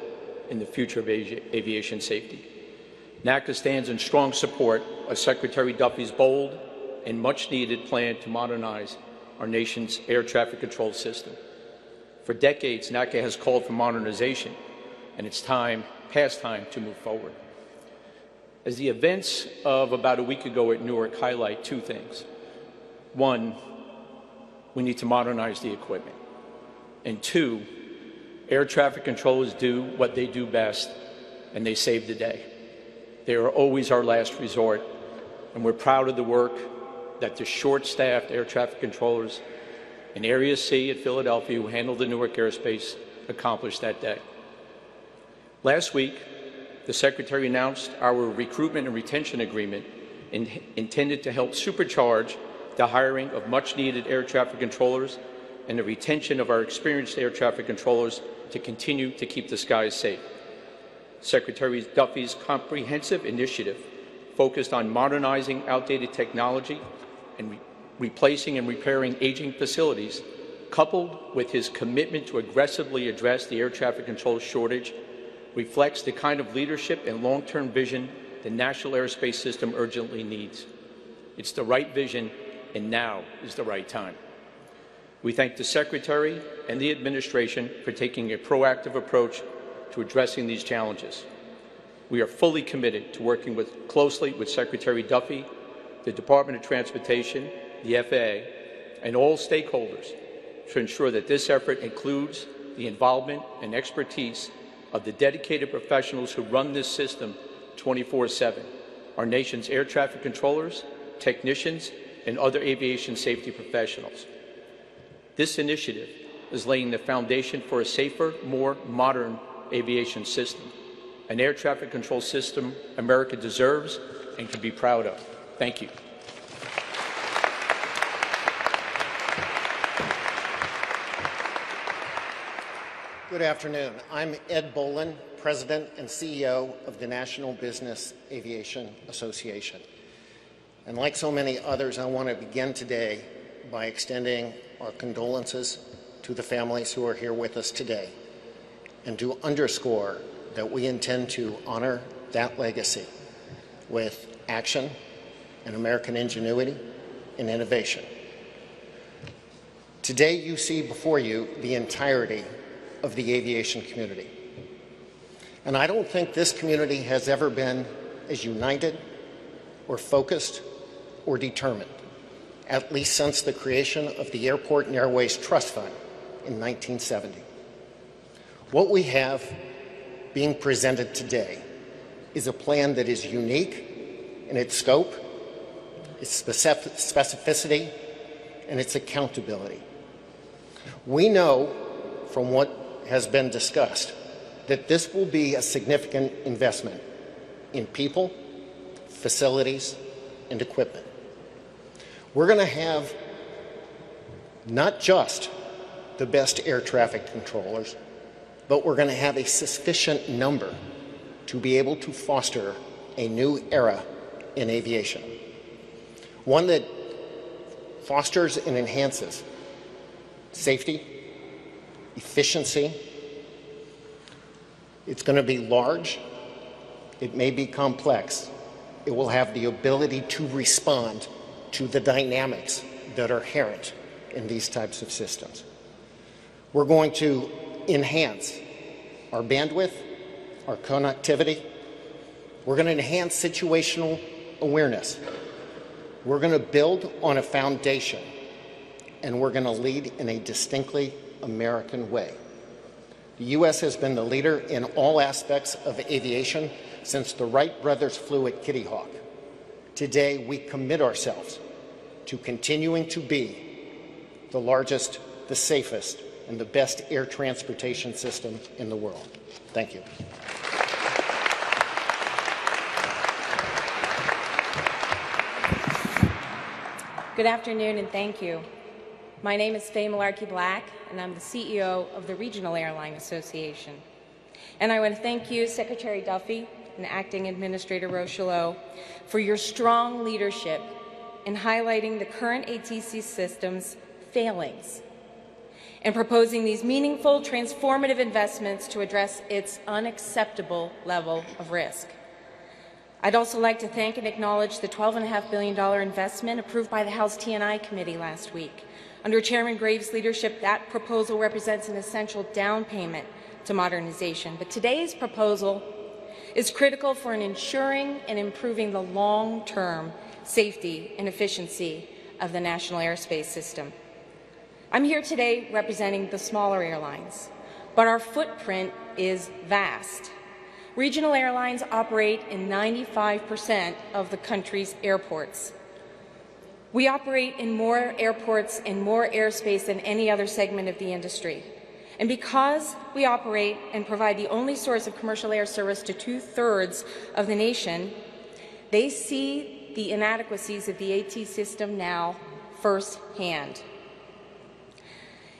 in the future of aviation safety. NACA stands in strong support of Secretary Duffy's bold and much-needed plan to modernize our nation's air traffic control system. For decades, NACA has called for modernization, and it's past time to move forward. As the events of about a week ago at Newark highlight two things. One, we need to modernize the equipment. And two, air traffic controllers do what they do best, and they save the day. They are always our last resort, and we're proud of the work that the short-staffed air traffic controllers in Area C at Philadelphia, who handled the Newark airspace, accomplished that day. Last week, the Secretary announced our recruitment and retention agreement intended to help supercharge the hiring of much-needed air traffic controllers and the retention of our experienced air traffic controllers to continue to keep the skies safe. Secretary Duffy's comprehensive initiative focused on modernizing outdated technology and replacing and repairing aging facilities, coupled with his commitment to aggressively address the air traffic control shortage, reflects the kind of leadership and long-term vision the national airspace system urgently needs. It's the right vision, and now is the right time. We thank the Secretary and the administration for taking a proactive approach to addressing these challenges. We are fully committed to working closely with Secretary Duffy, the Department of Transportation, the FAA, and all stakeholders to ensure that this effort includes the involvement and expertise of the dedicated professionals who run this system 24/7, our nation's air traffic controllers, technicians, and other aviation safety professionals. This initiative is laying the foundation for a safer, more modern aviation system, an air traffic control system America deserves and can be proud of. Thank you. Good afternoon. I'm Ed Bolin, President and CEO of the National Business Aviation Association. And like so many others, I want to begin today by extending our condolences to the families who are here with us today, and to underscore that we intend to honor that legacy with action and American ingenuity and innovation. Today you see before you the entirety of the aviation community. And I don't think this community has ever been as united or focused or determined, at least since the creation of the Airport and Airways Trust Fund in 1970. What we have being presented today is a plan that is unique in its scope, its specificity, and its accountability. We know from what has been discussed that this will be a significant investment in people, facilities, and equipment. We're going to have not just the best air traffic controllers, but we're going to have a sufficient number to be able to foster a new era in aviation. One that fosters and enhances safety, efficiency. It's going to be large. It may be complex. It will have the ability to respond to the dynamics that are inherent in these types of systems. We're going to enhance our bandwidth, our connectivity. We're going to enhance situational awareness. We're going to build on a foundation, and we're going to lead in a distinctly American way. The U.S. has been the leader in all aspects of aviation since the Wright brothers flew at Kitty Hawk. Today, we commit ourselves to continuing to be the largest, the safest, and the best air transportation system in the world. Thank you. Good afternoon and thank you. My name is Faye Malarkey-Black and I'm the CEO of the Regional Airline Association. And I want to thank you, Secretary Duffy and Acting Administrator Rochelot, for your strong leadership in highlighting the current ATC system's failings and proposing these meaningful, transformative investments to address its unacceptable level of risk. I'd also like to thank and acknowledge the $12.5 billion investment approved by the House T&I Committee last week. Under Chairman Graves' leadership, that proposal represents an essential down payment to modernization. But today's proposal is critical for ensuring and improving the long-term safety and efficiency of the national airspace system. I'm here today representing the smaller airlines, but our footprint is vast. Regional airlines operate in 95% of the country's airports. We operate in more airports and more airspace than any other segment of the industry. And because we operate and provide the only source of commercial air service to 2/3 of the nation, they see the inadequacies of the AT system now firsthand.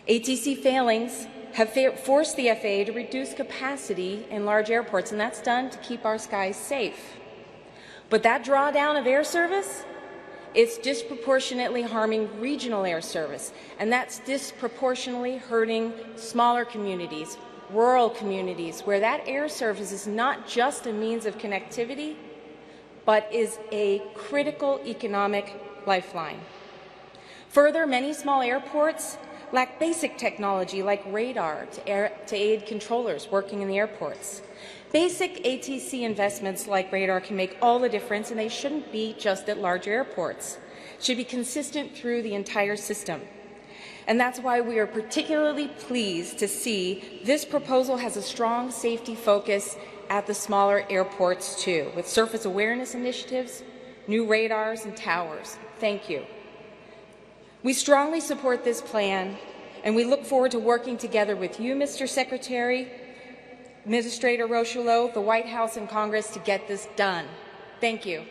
ATC failings have forced the FAA to reduce capacity in large airports, and that's done to keep our skies safe. But that drawdown of air service, it's disproportionately harming regional air service, and that's disproportionately hurting smaller communities, rural communities, where that air service is not just a means of connectivity, but is a critical economic lifeline. Further, many small airports lack basic technology like radar to aid controllers working in the airports. Basic ATC investments like radar can make all the difference, and they shouldn't be just at large airports. It should be consistent through the entire system. And that's why we are particularly pleased to see this proposal has a strong safety focus at the smaller airports too, with surface awareness initiatives, new radars and towers. Thank you. We strongly support this plan, and we look forward to working together with you, Mr. Secretary, Administrator Rochelot, the White House, and Congress to get this done. Thank you.